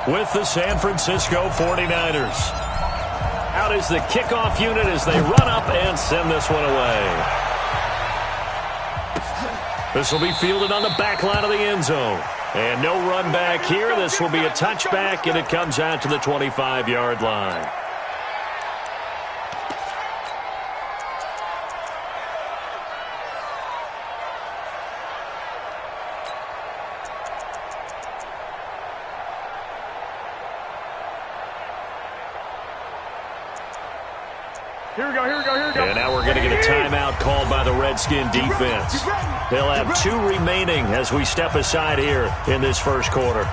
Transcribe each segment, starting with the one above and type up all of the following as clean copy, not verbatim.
with the San Francisco 49ers. Out is the kickoff unit as they run up and send this one away. This will be fielded on the back line of the end zone. And no run back here. This will be a touchback, and it comes out to the 25-yard line. Here we go. And now we're going to get a timeout called by the Redskin defense. They'll have 2 remaining as we step aside here in this first quarter.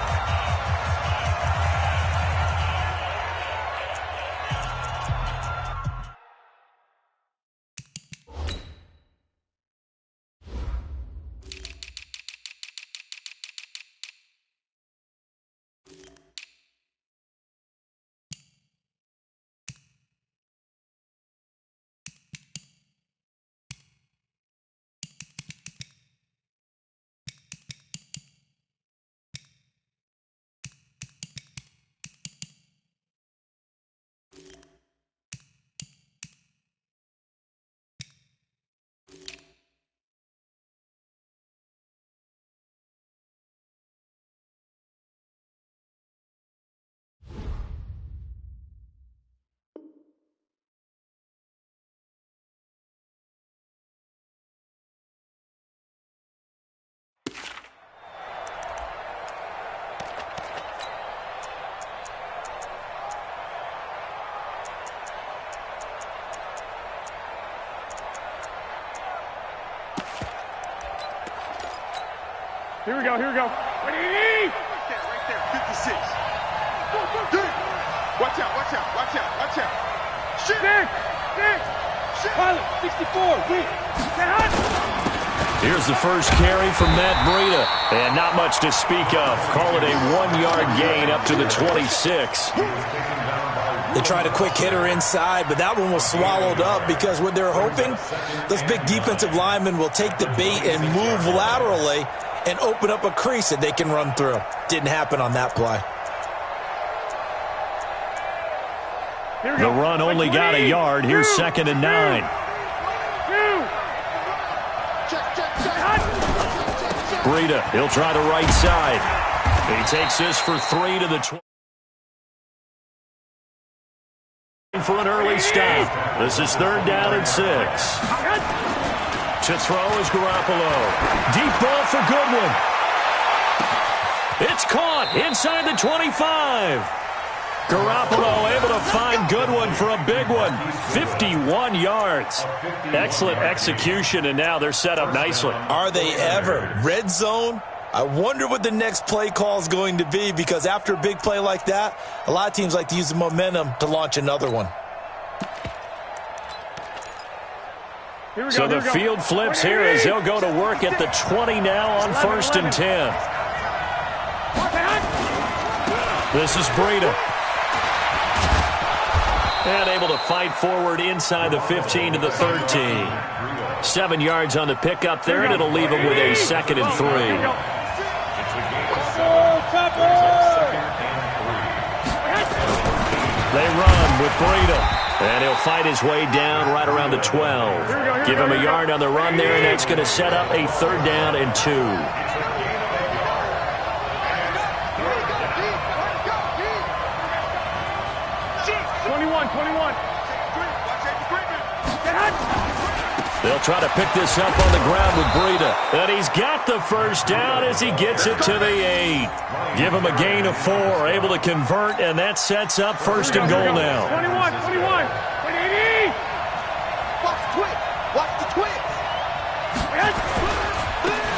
Here we go. Ready? Right there, 56. Watch out. Shit. Pilot, 64. Here's the first carry from Matt Breida. And not much to speak of. Call it a 1-yard gain up to the 26. They tried a quick hitter inside, but that one was swallowed up because what they're hoping, those big defensive linemen will take the bait and move laterally and open up a crease that they can run through. Didn't happen on that play. The run only got a yard. Here's 2nd and 9. Breida, he'll try the right side. He takes this for 3 to the 20. For an early stop. This is 3rd down and 6. To throw is Garoppolo. Deep ball for Goodwin. It's caught inside the 25. Garoppolo able to find Goodwin for a big one. 51 yards. Excellent execution, and now they're set up nicely. Are they ever? Red zone? I wonder what the next play call is going to be, because after a big play like that, a lot of teams like to use the momentum to launch another one. So the field flips here as they'll go to work at the 20 now on 1st and 10. This is Breida. And able to fight forward inside the 15 to the 13. 7 yards on the pickup there, and it'll leave him with a 2nd and 3. They run with Breida. And he'll fight his way down right around the 12. Give him a yard on the run there, and that's going to set up a 3rd down and 2. They'll try to pick this up on the ground with Breida. And he's got the first down as he gets it to the 8. Give him a gain of 4, able to convert, and that sets up 1st and goal now. 21. Watch the twist.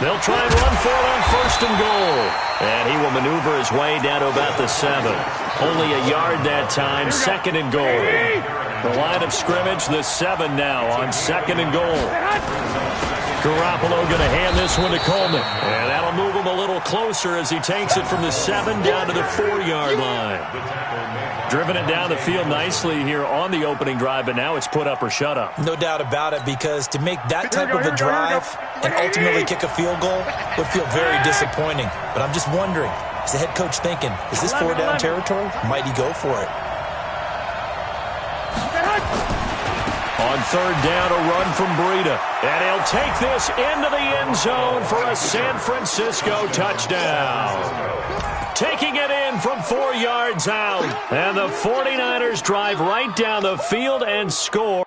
They'll try and run for it on 1st and goal. And he will maneuver his way down to about the 7. Only a yard that time, 2nd and goal. The line of scrimmage, the 7 now on 2nd and goal. Garoppolo going to hand this one to Coleman. And that'll move him a little closer as he takes it from the 7 down to the 4-yard line. Driven it down the field nicely here on the opening drive, but now it's put up or shut up. No doubt about it, because to make that type of a drive and ultimately kick a field goal would feel very disappointing. But I'm just wondering, Is the head coach thinking, is this 4-down territory? Might he go for it? On third down, a run from Breida. And he'll take this into the end zone for a San Francisco touchdown. Taking it in from 4 yards out. And the 49ers drive right down the field and score.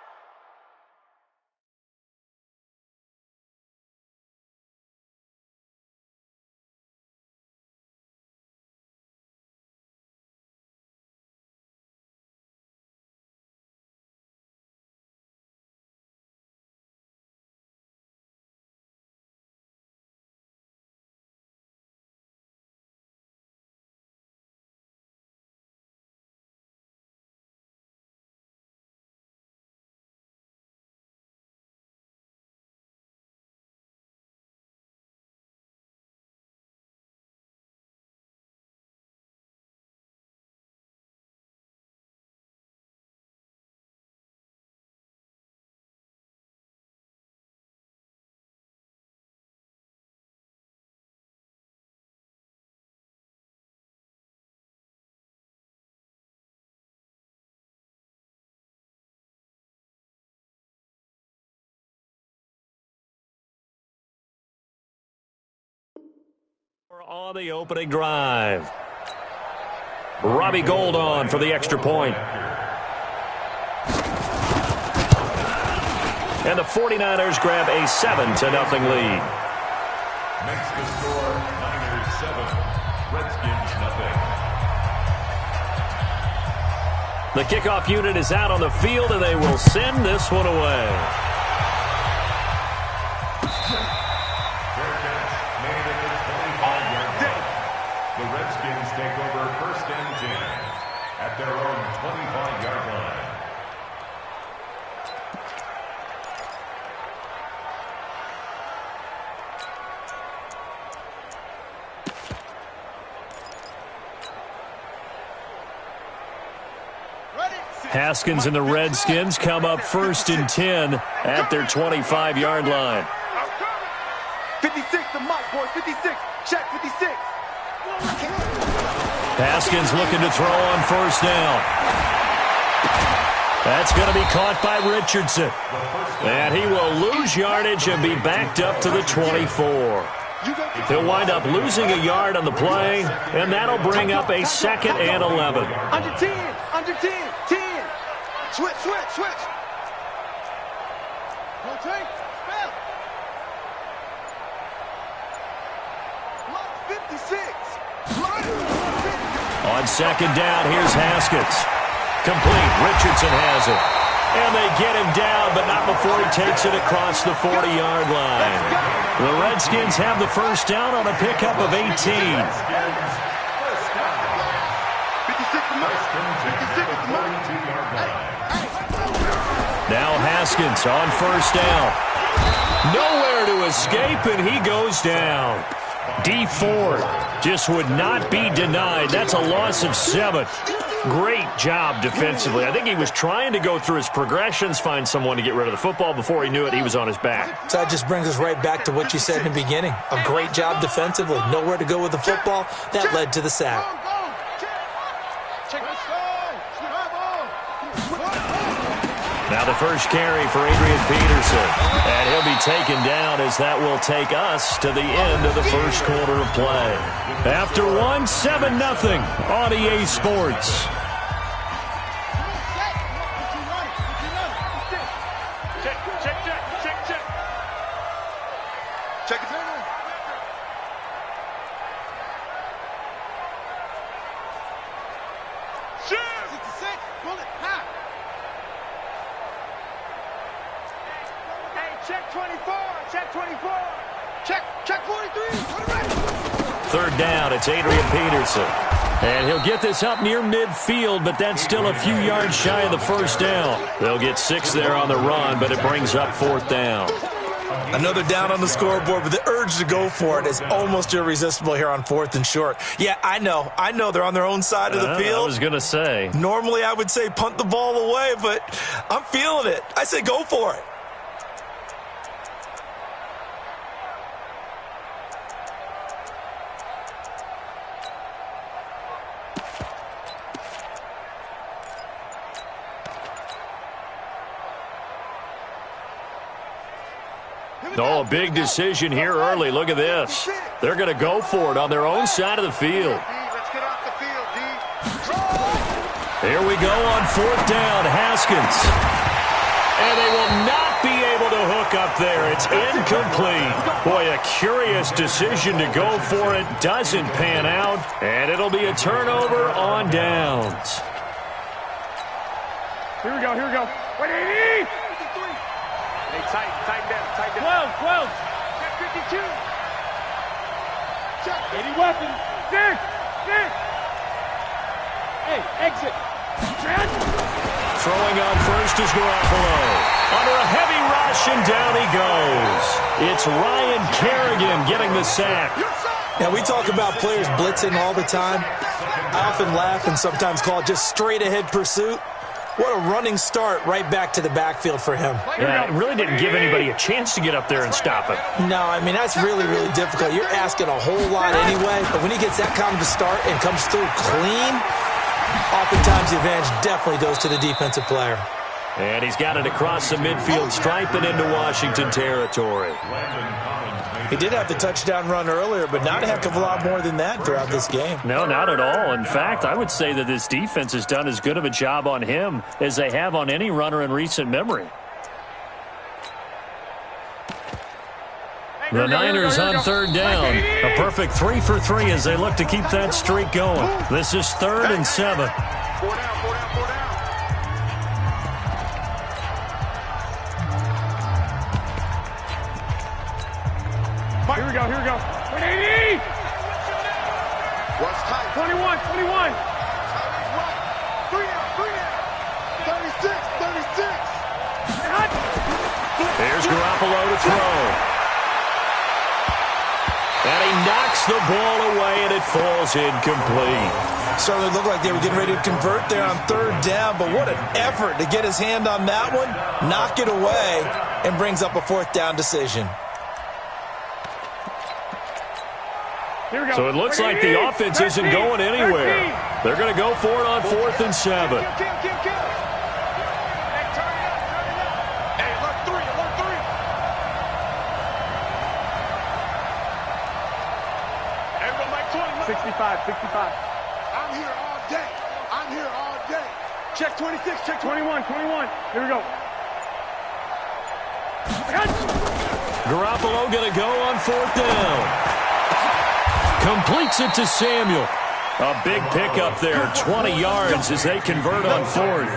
On the opening drive. Robbie Gould on for the extra point. And the 49ers grab a 7-0 lead. Makes the score Niners 7, Redskins 0. The kickoff unit is out on the field, and they will send this one away. The Redskins take over first and 10 at their own 25-yard line. Haskins and the Redskins come up first and 10 at their 25-yard line. 56 to Mike, boys. 56. Check 56. Haskins looking to throw on first down. That's going to be caught by Richardson. And he will lose yardage and be backed up to the 24. He'll wind up losing a yard on the play, and that'll bring up a 2nd and 11. Under 10. Under 10. 10. Switch. Rotate. Spell. Block 56. On second down, here's Haskins. Complete. Richardson has it. And they get him down, but not before he takes it across the 40-yard line. The Redskins have the first down on a pickup of 18. 56 to Mike. 56 to Mike. Now Haskins on first down. Nowhere to escape, and he goes down. D Ford just would not be denied. That's a loss of 7. Great job defensively. I think he was trying to go through his progressions, find someone to get rid of the football. Before he knew it, he was on his back. So that just brings us right back to what you said in the beginning. A great job defensively. Nowhere to go with the football. That led to the sack. Now the first carry for Adrian Peterson. And he'll be taken down as that will take us to the end of the first quarter of play. After one, 7-0 on EA Sports. Check it. Shoot! 66. Bullet. High. Hey, check 24. Check 24. Check 43. Third down, it's Adrian Peterson. And he'll get this up near midfield, but that's still a few yards shy of the first down. They'll get 6 there on the run, but it brings up 4th down. Another down on the scoreboard, but the urge to go for it is almost irresistible here on 4th and short. Yeah, I know they're on their own side of the field. I was going to say. Normally I would say punt the ball away, but I'm feeling it. I say go for it. Oh, a big decision here early. Look at this. They're going to go for it on their own side of the field. Let's get off the field, D. Here we go on 4th down, Haskins. And they will not be able to hook up there. It's incomplete. Boy, a curious decision to go for it. Doesn't pan out. And it'll be a turnover on downs. Here we go, here we go. Wait, 80! Hey, tighten down. 12. Check 52. Check 80 weapons. 6. Hey, exit. Throwing on first is Garoppolo. Under a heavy rush, and down he goes. It's Ryan Kerrigan getting the sack. Now, we talk about players blitzing all the time. I often laugh and sometimes call it just straight-ahead pursuit. What a running start right back to the backfield for him. Yeah, it really didn't give anybody a chance to get up there and stop him. No, I mean, that's really, really difficult. You're asking a whole lot anyway, but when he gets that kind of a start and comes through clean, oftentimes the advantage definitely goes to the defensive player. And he's got it across the midfield stripe and into Washington territory. He did have the touchdown run earlier, but not a heck of a lot more than that throughout this game. No, not at all. In fact, I would say that this defense has done as good of a job on him as they have on any runner in recent memory. The Niners on 3rd down. A perfect 3 for 3 as they look to keep that streak going. This is 3rd and 7. 4 down. Here we go. Wait, 80! What's tight? 21. 3 down. 36. Here's Garoppolo to throw. And he knocks the ball away, and it falls incomplete. Certainly looked like they were getting ready to convert there on 3rd down, but what an effort to get his hand on that one, knock it away, and brings up a 4th down decision. Here we go. So it looks like the offense isn't going anywhere. They're going to go for it on 4th and 7. Kill. Hey, turn it up. Hey, look, 3. 65. I'm here all day. Check 26. Check 21. Here we go. Garoppolo going to go on 4th down. Completes it to Samuel. A big pickup there, 20 yards as they convert on 4th.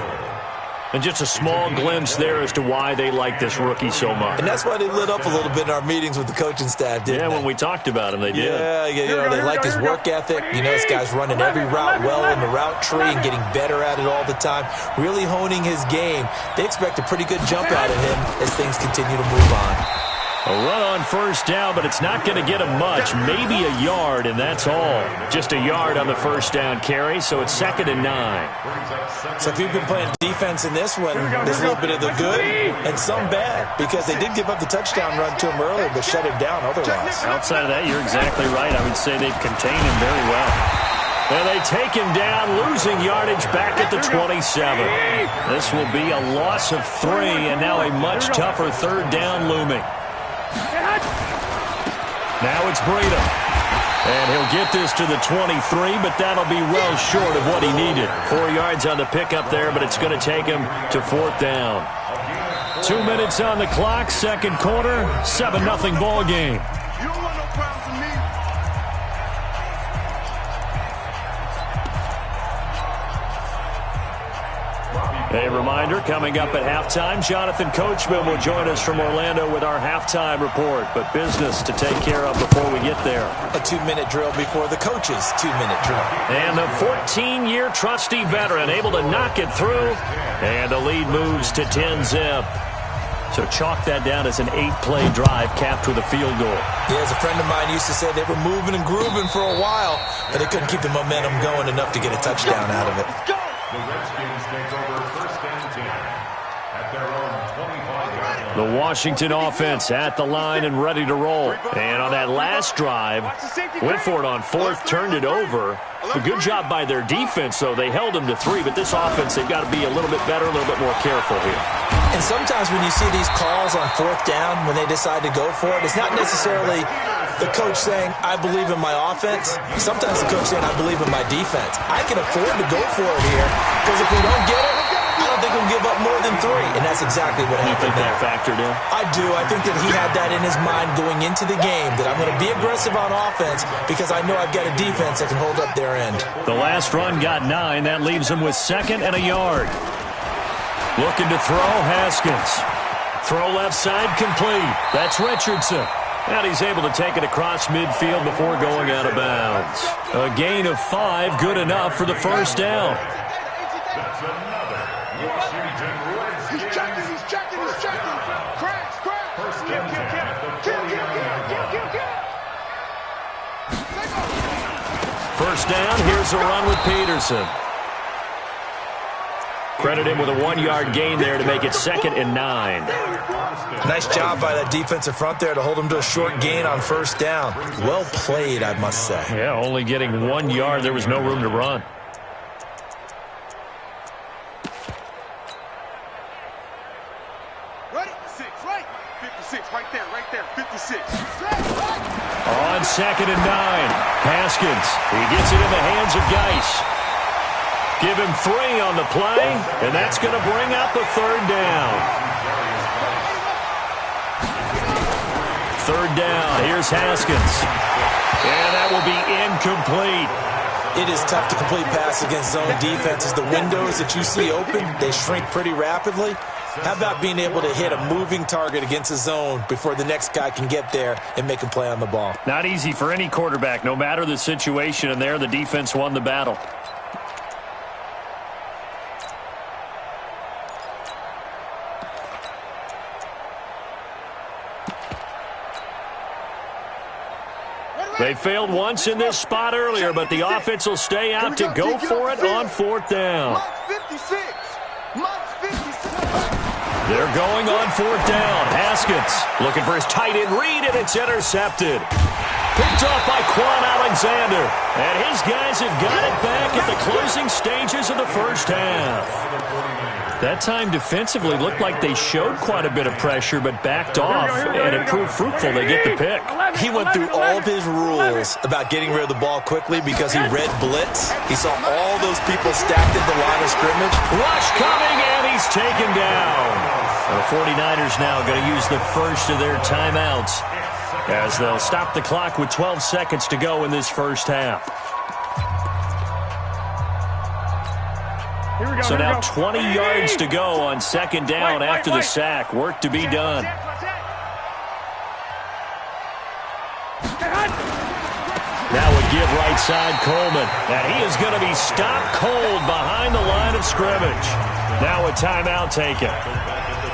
And just a small glimpse there as to why they like this rookie so much. And that's why they lit up a little bit in our meetings with the coaching staff, didn't they? Yeah, when we talked about him, they did. Yeah, they like his work ethic. You know, this guy's running every route well in the route tree and getting better at it all the time, really honing his game. They expect a pretty good jump out of him as things continue to move on. A run on 1st down, but it's not going to get him much. Maybe a yard, and that's all. Just a yard on the 1st down carry, so it's 2nd and 9. So if you've been playing defense in this one, there's a little bit of the good and some bad, because they did give up the touchdown run to him earlier, but shut him down otherwise. Outside of that, you're exactly right. I would say they've contained him very well. And they take him down, losing yardage back at the 27. This will be a loss of 3, and now a much tougher 3rd down looming. Now it's Breida. And he'll get this to the 23, but that'll be well short of what he needed. 4 yards on the pickup there, but it's going to take him to 4th down. 2 minutes on the clock, 2nd quarter, 7-0 ball game. You don't want no problems with me. A reminder, coming up at halftime, Jonathan Coachman will join us from Orlando with our halftime report. But business to take care of before we get there. A 2-minute drill before the coach's 2-minute drill. And the 14-year trusty veteran able to knock it through. And the lead moves to 10-zip. So chalk that down as an 8-play drive capped with a field goal. Yeah, as a friend of mine used to say, they were moving and grooving for a while, but they couldn't keep the momentum going enough to get a touchdown out of it. The Redskins take over 1st and 10 at their own 25-yard line. The Washington offense at the line and ready to roll. And on that last drive, went for it on 4th, turned it over. A good job by their defense, though. They held them to 3, but this offense, they've got to be a little bit better, a little bit more careful here. And sometimes when you see these calls on fourth down, when they decide to go for it, it's not necessarily the coach saying, I believe in my offense. Sometimes the coach saying, I believe in my defense. I can afford to go for it here because if we don't get it, I don't think we'll give up more than 3. And that's exactly what happened. You think there. that factored in? I do. I think that he had that in his mind going into the game, that I'm going to be aggressive on offense because I know I've got a defense that can hold up their end. The last run got 9. That leaves him with 2nd and a yard. Looking to throw, Haskins. Throw left side complete. That's Richardson. And he's able to take it across midfield before going out of bounds. A gain of 5, good enough for the first down. That's another Washington Redskins. He's checking. Crash. First and 10 at the 49-yard line. First down, here's a run with Peterson. Credit him with a 1-yard gain there to make it 2nd and 9. Nice job by that defensive front there to hold him to a short gain on first down. Well played, I must say. Yeah, only getting 1 yard. There was no room to run. Right? 6, right? 56, right there. 56. On 2nd and 9. Haskins. He gets it in the hands of Geis. Give him 3 on the play, and that's going to bring up the 3rd down. 3rd down. Here's Haskins. And that will be incomplete. It is tough to complete pass against zone defenses. The windows that you see open, they shrink pretty rapidly. How about being able to hit a moving target against a zone before the next guy can get there and make a play on the ball? Not easy for any quarterback, no matter the situation, and there the defense won the battle. They failed once in this spot earlier, but the offense will stay out to go for it on 4th down. They're going on 4th down. Haskins looking for his tight end read, and it's intercepted. Picked off by Quan Alexander. And his guys have got it back at the closing stages of the first half. That time defensively looked like they showed quite a bit of pressure but backed off, and it proved fruitful. They get the pick. He went through all of his rules about getting rid of the ball quickly because he read blitz. He saw all those people stacked at the line of scrimmage. Rush coming, and he's taken down. The 49ers now going to use the first of their timeouts as they'll stop the clock with 12 seconds to go in this first half. So now 20 yards to go on 2nd down after the sack. Work to be done. Now a give right side Coleman. And he is going to be stopped cold behind the line of scrimmage. Now a timeout taken.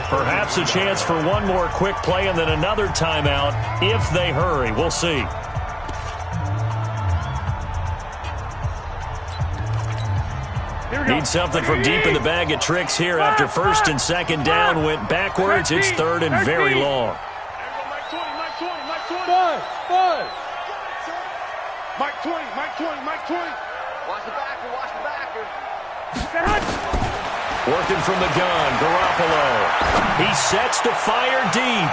Perhaps a chance for one more quick play and then another timeout if they hurry. We'll see. Need something from deep in the bag of tricks here after 1st and 2nd down went backwards. It's 3rd and very long. Mike 20. Watch the backer. Working from the gun, Garoppolo. He sets to fire deep.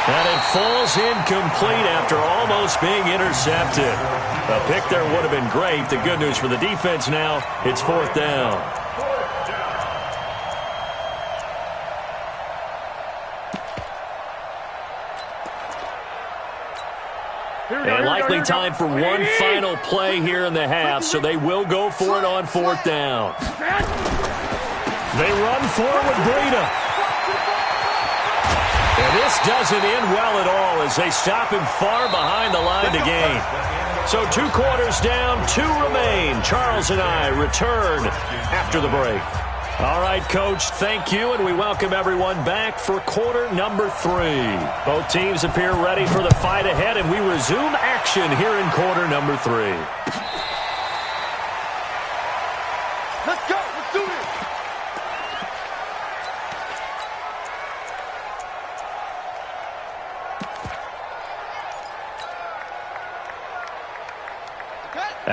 And it falls incomplete after almost being intercepted. A pick there would have been great. The good news for the defense now, it's 4th down. And likely time for one final play here in the half, so they will go for it on 4th down. They run forward, Breida. And this doesn't end well at all as they stop him far behind the line to gain. So 2 quarters down, 2 remain. Charles and I return after the break. All right, Coach, thank you, and we welcome everyone back for quarter number 3. Both teams appear ready for the fight ahead, and we resume action here in quarter number 3. Let's go. Let's do this.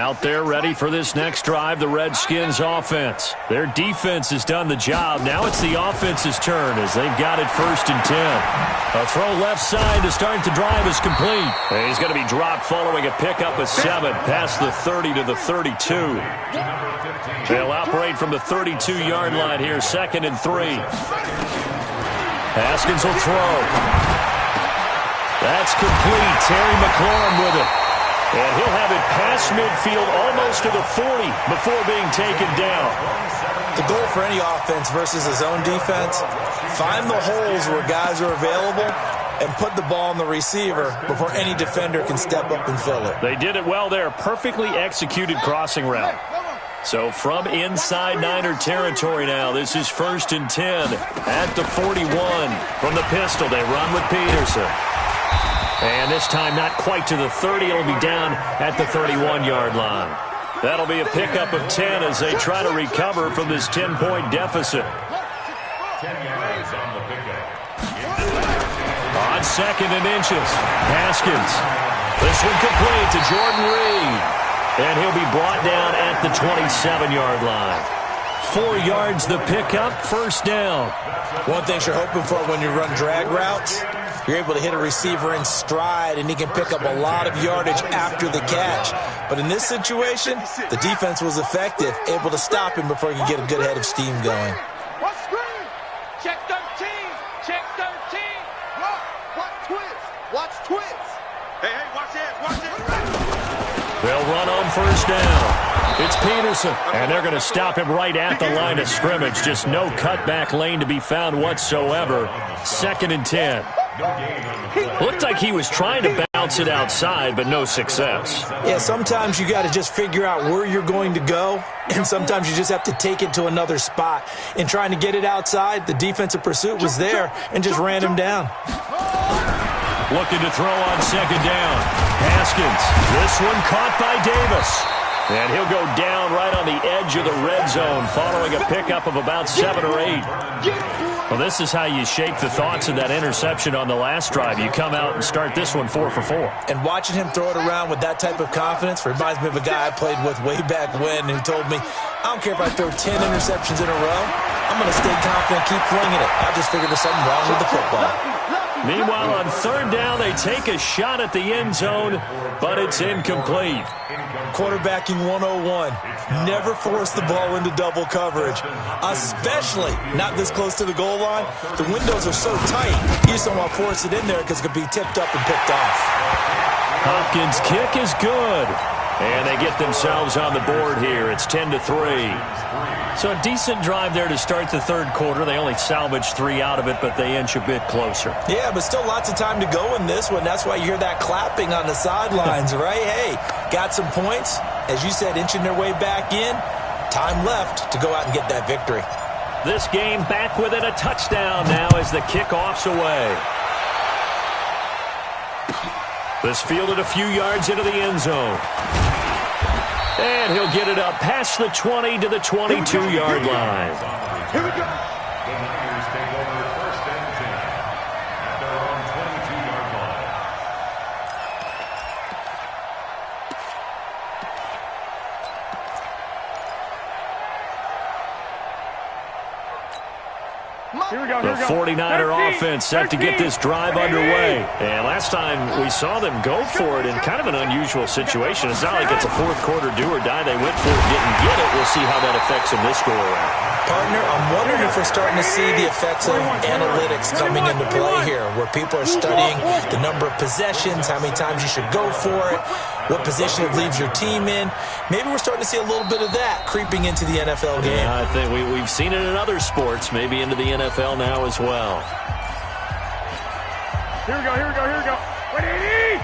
Out there ready for this next drive, the Redskins offense. Their defense has done the job. Now it's the offense's turn as they've got it 1st and 10. A throw left side to start the drive is complete. And he's going to be dropped following a pickup of 7 past the 30 to the 32. They'll operate from the 32-yard line here, 2nd and 3. Haskins will throw. That's complete. Terry McLaurin with it. And he'll have it past midfield almost to the 40 before being taken down. The goal for any offense versus his own defense, find the holes where guys are available and put the ball on the receiver before any defender can step up and fill it. They did it well there. Perfectly executed crossing route. So from inside Niner territory now, this is 1st and 10 at the 41. From the pistol, they run with Peterson. And this time not quite to the 30. It'll be down at the 31-yard line. That'll be a pickup of 10 as they try to recover from this 10-point deficit. 10 yards on the pickup. On 2nd and inches, Haskins. This one complete to Jordan Reed. And he'll be brought down at the 27-yard line. 4 yards the pickup, 1st down. One thing you're hoping for when you run drag routes, you're able to hit a receiver in stride, and he can pick up a lot of yardage after the catch. But in this situation, the defense was effective, able to stop him before he could get a good head of steam going. Watch screen. Check 13. Check 13. Watch twist. Watch twist. Hey, watch this. Watch this. They'll run on 1st down. It's Peterson, and they're going to stop him right at the line of scrimmage. Just no cutback lane to be found whatsoever. 2nd and 10. Looked like he was trying to bounce it outside, but no success. Yeah, sometimes you got to just figure out where you're going to go, and sometimes you just have to take it to another spot. In trying to get it outside, the defensive pursuit was there and just ran him down. Looking to throw on 2nd down. Haskins. This one caught by Davis. And he'll go down right on the edge of the red zone following a pickup of about 7 or 8. Well, this is how you shape the thoughts of that interception on the last drive. You come out and start this one 4 for 4. And watching him throw it around with that type of confidence reminds me of a guy I played with way back when who told me, I don't care if I throw 10 interceptions in a row. I'm going to stay confident, keep flinging it. I just figured there's something wrong with the football. Meanwhile, on 3rd down, they take a shot at the end zone, but it's incomplete. Quarterbacking 101. Never force the ball into double coverage, especially not this close to the goal line. The windows are so tight, you just don't want to force it in there because it could be tipped up and picked off. Hopkins' kick is good. And they get themselves on the board here. It's 10-3. So a decent drive there to start the 3rd quarter. They only salvaged 3 out of it, but they inch a bit closer. Yeah, but still lots of time to go in this one. That's why you hear that clapping on the sidelines, right? Hey, got some points. As you said, inching their way back in. Time left to go out and get that victory. This game back within a touchdown now as the kickoff's away. This fielded a few yards into the end zone. And he'll get it up past the 20 to the 22-yard line. Here we go. The Niners take over 1st and 10 at their own 22-yard line. Here we go, The 49er 13, offense set to get this drive underway. And last time we saw them go for it in kind of an unusual situation. It's not like it's a 4th quarter do or die. They went for it, didn't get it. We'll see how that affects them this go around. Partner, I'm wondering if we're starting to see the effects of analytics coming into play here, where people are studying the number of possessions, how many times you should go for it, what position it leaves your team in. Maybe we're starting to see a little bit of that creeping into the NFL game. Yeah, I think we've seen it in other sports, maybe into the NFL now as well. Here we go, here we go, here we go. 180!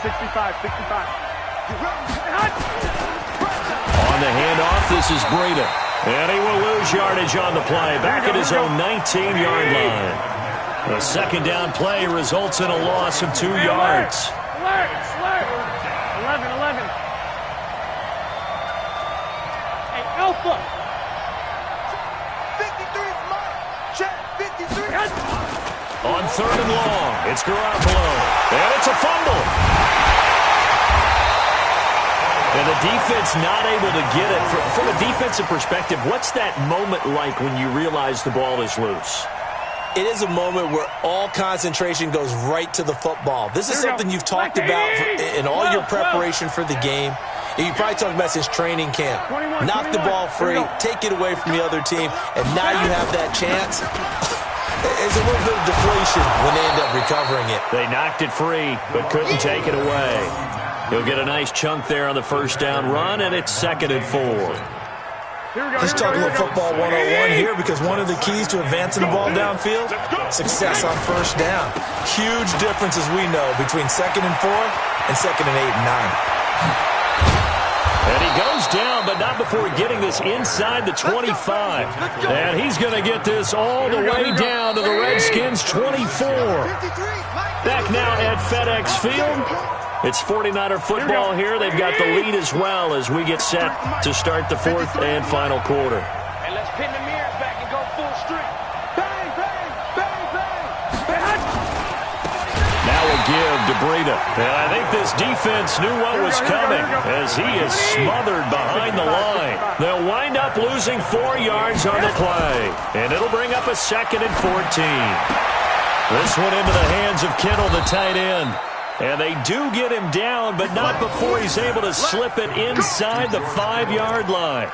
65, 65. On the handoff, this is Breida. And he will lose yardage on the play, back at his own 19-yard line. The 2nd down play results in a loss of 2 yards. Alert, alert. 11. Hey, Alpha. 53 is mine. Check 53. On 3rd and long, it's Garoppolo. And it's a fumble. And the defense not able to get it. From a defensive perspective, what's that moment like when you realize the ball is loose? It is a moment where all concentration goes right to the football. This is something you've talked about in all your preparation for the game. You probably talked about since training camp. Knock the ball free, take it away from the other team, and now you have that chance. There's a little bit of deflation when they end up recovering it. They knocked it free, but couldn't take it away. He'll get a nice chunk there on the first down run, and it's 2nd and 4. Let's talk a little football 101 here, because one of the keys to advancing the ball downfield, success on first down. Huge difference, as we know, between 2nd and 4 and 2nd and 8 and 9. And he goes down, but not before getting this inside the 25. And he's going to get this all the way down to the Redskins' 24. Back now at FedEx Field. It's 49er football here. They've got the lead as well as we get set to start the 4th and final quarter. And let's pin the mirrors back and go full streak. Bang, bang, bang, bang. Now a give to Breida. And I think this defense knew what was coming as he is smothered behind the line. They'll wind up losing 4 yards on the play. And it'll bring up a 2nd and 14. This one into the hands of Kittle, the tight end. And they do get him down, but not before he's able to slip it inside the 5-yard line.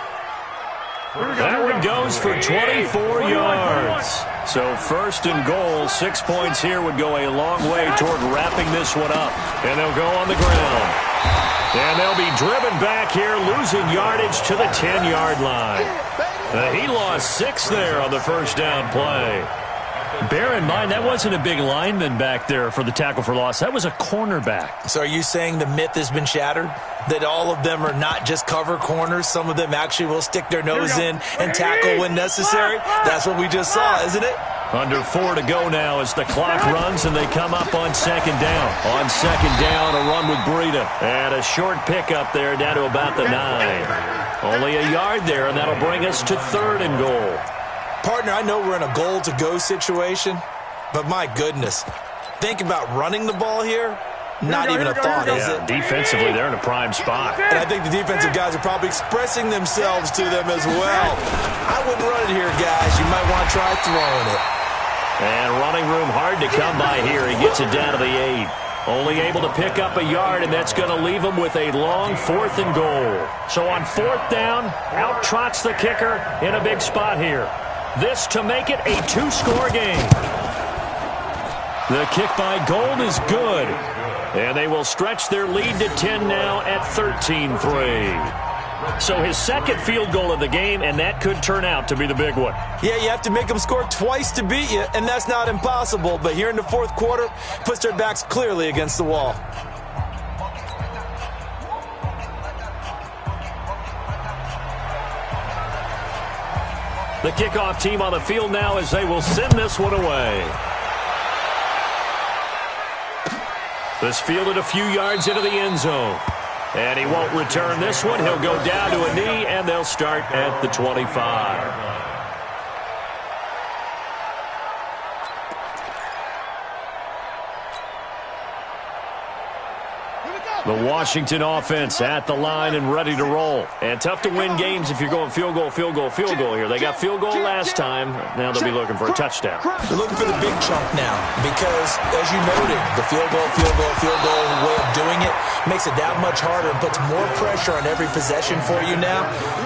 That one goes for 24 yards. So 1st and goal, 6 points here would go a long way toward wrapping this one up. And they'll go on the ground. And they'll be driven back here, losing yardage to the 10-yard line. He lost 6 there on the first down play. Bear in mind, that wasn't a big lineman back there for the tackle for loss. That was a cornerback. So are you saying the myth has been shattered? That all of them are not just cover corners? Some of them actually will stick their nose in and tackle when necessary? That's what we just saw, isn't it? Under 4 to go now as the clock runs and they come up on 2nd down. On 2nd down, a run with Breida. And a short pickup there down to about the 9. Only a yard there, and that'll bring us to 3rd and goal. Partner, I know we're in a goal-to-go situation, but my goodness, think about running the ball here. Not even a thought, is it? Defensively, they're in a prime spot. And I think the defensive guys are probably expressing themselves to them as well. I wouldn't run it here, guys. You might want to try throwing it. And running room hard to come by here. He gets it down to the 8. Only able to pick up a yard, and that's going to leave him with a long 4th and goal. So on 4th down, out trots the kicker in a big spot here. This to make it a 2-score game. The kick by Gold is good. And they will stretch their lead to 10 now at 13-3. So his 2nd field goal of the game, and that could turn out to be the big one. Yeah, you have to make them score twice to beat you, and that's not impossible. But here in the 4th quarter, puts their backs clearly against the wall. The kickoff team on the field now as they will send this one away. This fielded a few yards into the end zone. And he won't return this one. He'll go down to a knee, and they'll start at the 25. The Washington offense at the line and ready to roll. And tough to win games if you're going field goal, field goal, field goal here. They got field goal last time. Now they'll be looking for a touchdown. They're looking for the big chunk now because, as you noted, the field goal way of doing it makes it that much harder and puts more pressure on every possession for you now.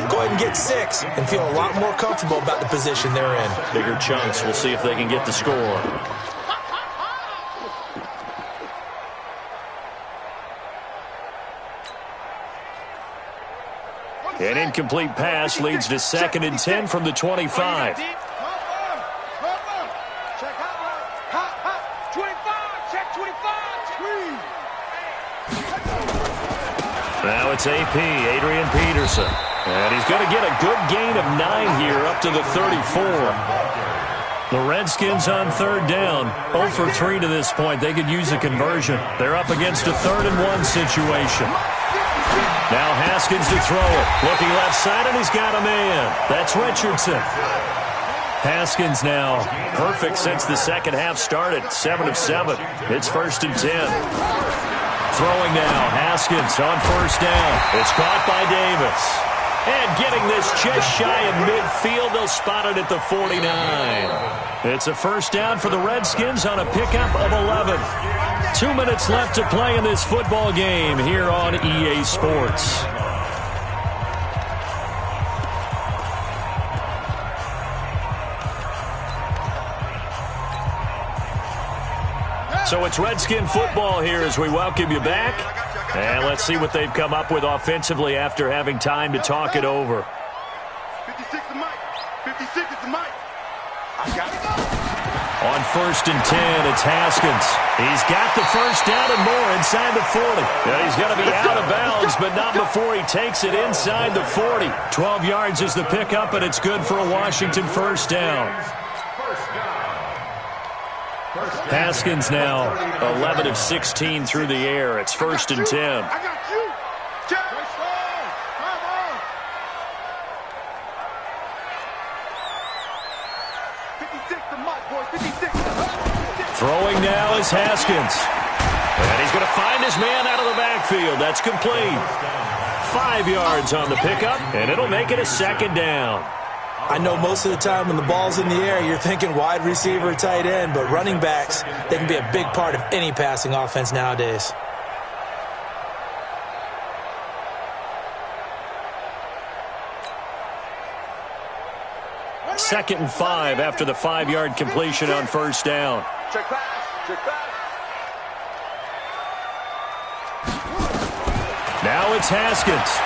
Go ahead and get 6 and feel a lot more comfortable about the position they're in. Bigger chunks. We'll see if they can get the score. An incomplete pass leads to 2nd and 10 from the 25. Now it's AP, Adrian Peterson. And he's going to get a good gain of 9 here up to the 34. The Redskins on 3rd down, 0 for 3 to this point. They could use a conversion. They're up against a 3rd and 1 situation. Now Haskins to throw it. Looking left side, and he's got a man. That's Richardson. Haskins now perfect since the second half started. 7 of 7. It's 1st and 10. Throwing now, Haskins on first down. It's caught by Davis. And getting this just shy of midfield, they'll spot it at the 49. It's a first down for the Redskins on a pickup of 11. 2 minutes left to play in this football game here on EA Sports. So it's Redskin football here as we welcome you back. And let's see what they've come up with offensively after having time to talk it over. 56 is Mike. 56 is Mike. I got it. On first and 10, it's Haskins. He's got the first down and more inside the 40. Yeah, he's going to be out of bounds, but not before he takes it inside the 40. 12 yards is the pickup, and it's good for a Washington first down. Haskins now 11 of 16 through the air. It's first and 10. I got you. Throwing now is Haskins. And he's going to find his man out of the backfield. That's complete. 5 yards on the pickup, and it'll make it a second down. I know most of the time when the ball's in the air, you're thinking wide receiver, tight end, but running backs, they can be a big part of any passing offense nowadays. Second and 5 after the 5-yard completion on first down. Check pass. Check pass. Now it's Haskins.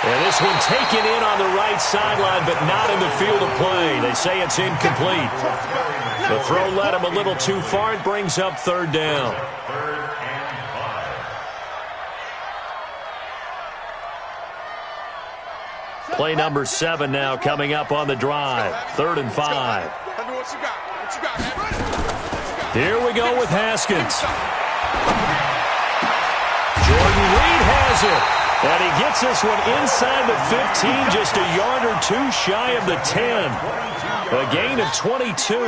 And this one taken in on the right sideline, but not in the field of play. They say it's incomplete. The throw led him a little too far. It brings up third down. Play number 7 now coming up on the drive. 3rd and 5. Here we go with Haskins. Jordan Reed has it. And he gets this one inside the 15, just a yard or two shy of the 10. A gain of 22.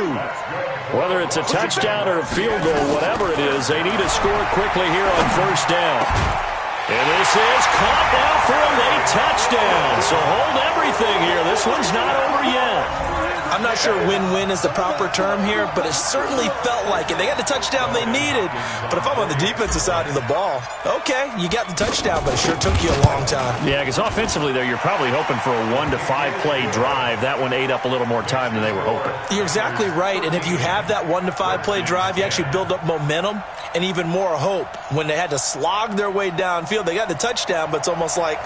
Whether it's a touchdown or a field goal, whatever it is, they need to score quickly here on first down. And this is caught now for a late touchdown. So hold everything here. This one's not over yet. I'm not sure win-win is the proper term here, but it certainly felt like it. They got the touchdown they needed, but if I'm on the defensive side of the ball, okay, you got the touchdown, but it sure took you a long time. Yeah, because offensively there, you're probably hoping for a 1 to 5 play drive. That one ate up a little more time than they were hoping. You're exactly right, and if you have that 1 to 5 play drive, you actually build up momentum and even more hope. When they had to slog their way downfield, they got the touchdown, but it's almost like,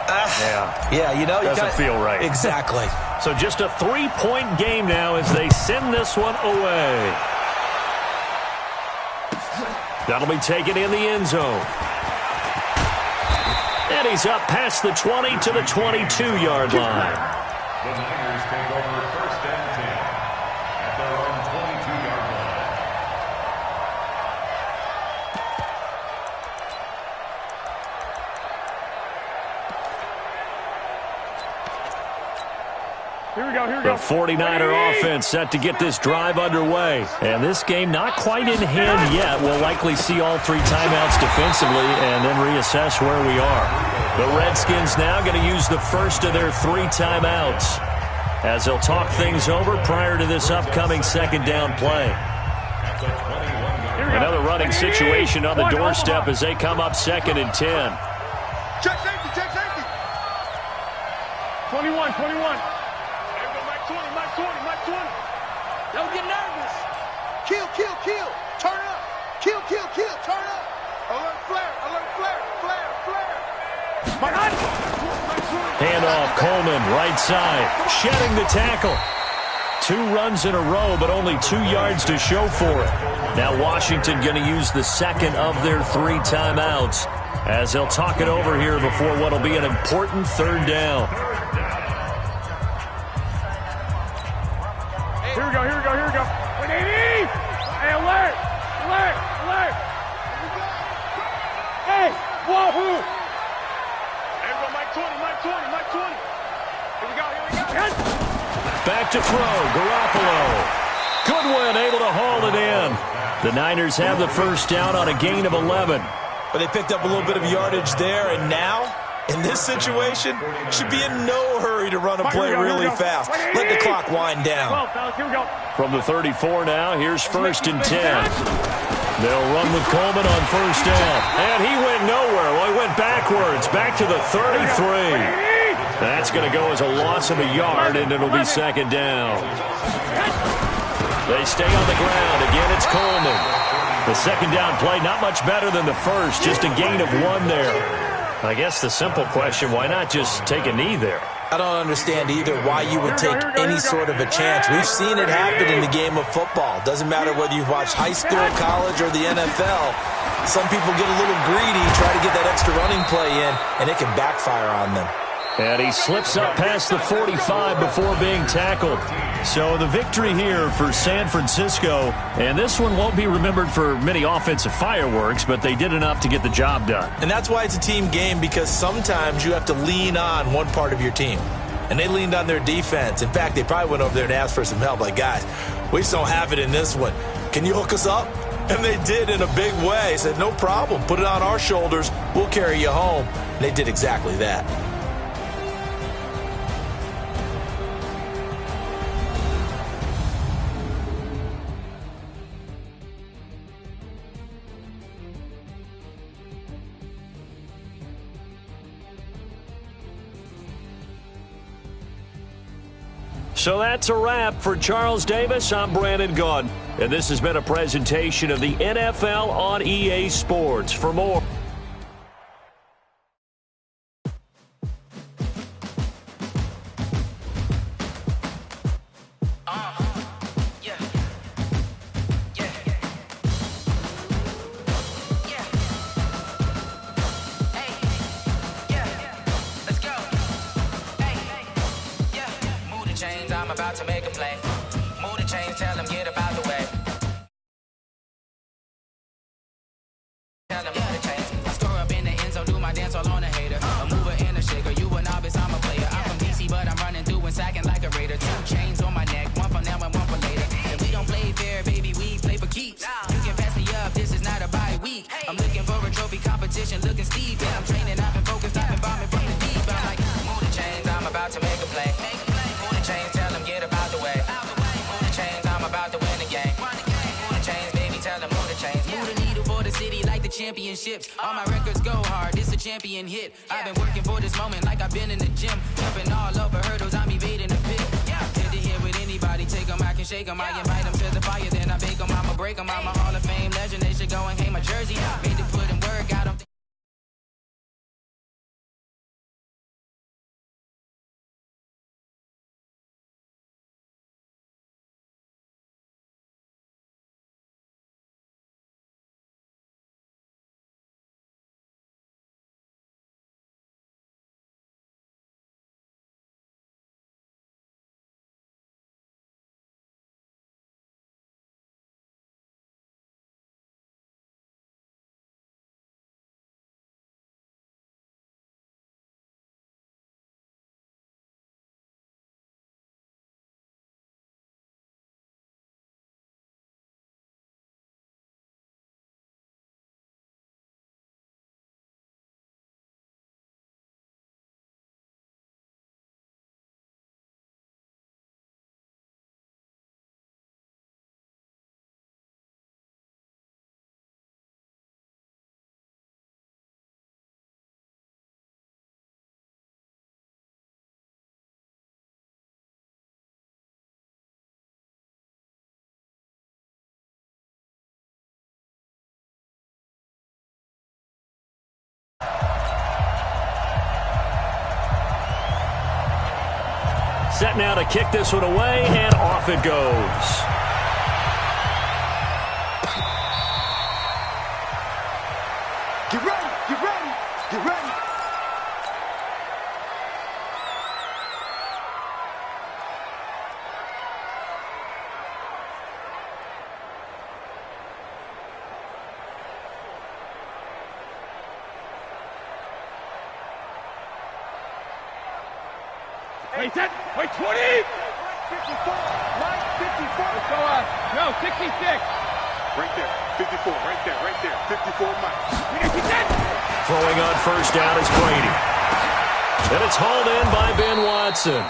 yeah, you know, doesn't feel right. Exactly. So just a 3-point game now as they send this one away. That'll be taken in the end zone. And he's up past the 20 to the 22-yard line. The Niners take over first and 10 at their own 22-yard line. Here we go, here we go. The 49er offense set to get this drive underway. And this game not quite in hand yet. We'll likely see all 3 timeouts defensively and then reassess where we are. The Redskins now going to use the first of their 3 timeouts as they'll talk things over prior to this upcoming second down play. Another running situation on the doorstep as they come up second and 10. Check safety, check safety. 21, 21. Mike 20. Don't get nervous. Kill. Turn up. Kill. Turn up. Alert flare. Handoff, Coleman, right side, shedding the tackle. 2 runs in a row, but only 2 yards to show for it. Now Washington going to use the second of their 3 timeouts as they'll talk it over here before what will be an important third down. Here we go. 180! Hey, alert! Hey, wahoo! Here we go, Mike 20. Here we go. Back to throw, Garoppolo. Goodwin able to haul it in. The Niners have the first down on a gain of 11. But they picked up a little bit of yardage there, and now, in this situation, should be in no hurry to run a play really fast. Let the clock wind down. From the 34 now, here's 1st and 10. They'll run with Coleman on 1st down. And he went nowhere. Well, he went backwards, back to the 33. That's going to go as a loss of a yard, and it'll be 2nd down. They stay on the ground. Again, it's Coleman. The 2nd down play, not much better than the first, just a gain of 1 there. I guess the simple question, why not just take a knee there? I don't understand either why you would take any sort of a chance. We've seen it happen in the game of football. Doesn't matter whether you've watched high school, college, or the NFL. Some people get a little greedy, try to get that extra running play in, and it can backfire on them. And he slips up past the 45 before being tackled. So the victory here for San Francisco. And this one won't be remembered for many offensive fireworks, but they did enough to get the job done. And that's why it's a team game, because sometimes you have to lean on one part of your team. And they leaned on their defense. In fact, they probably went over there and asked for some help. Like, guys, we just don't have it in this one. Can you hook us up? And they did in a big way. Said, no problem. Put it on our shoulders. We'll carry you home. And they did exactly that. So that's a wrap for Charles Davis. I'm Brandon Gaudin, and this has been a presentation of the NFL on EA Sports. For more. I'm about to make a play. Move the chains, tell them get about the way. Tell them move the chains. I score up in the end zone, do my dance all on a hater. A mover and a shaker, you a novice, I'm a player. I'm from DC, but I'm running through and sacking like a raider. 2 chains on my neck, one for now and one for later. And we don't play fair, baby, we play for keeps. You can pass me up, this is not a bye week. I'm looking for a trophy competition, looking steep. And I'm training, I've been focused, I've been bombing from the deep. I'm like, move the chains, I'm about to make a play. Move the chains, tell them get about the way. Move the chains, I'm about to win the game. Move the chains, baby, tell them move the chains. Move the needle for the city like the championships. All my records go hard, this a champion hit. I've been working for this moment like I've been in the gym. Jumping all over hurdles, I'm evading the pit. Did it here with anybody, take them, I can shake them. I invite them to the fire, then I bake them, I'ma break them. I'm a Hall of Fame legend, they should go and hang my jersey. Made to put in work, I don't think. Set now to kick this one away, and off it goes. Get ready, get ready, get ready. Wait, set. Wait, 20. 54. Line 54. Let's go on. No, 66. Right there. 54. Right there. Right there. 54 miles. Throwing on first down is Brady. And it's hauled in by Ben Watson.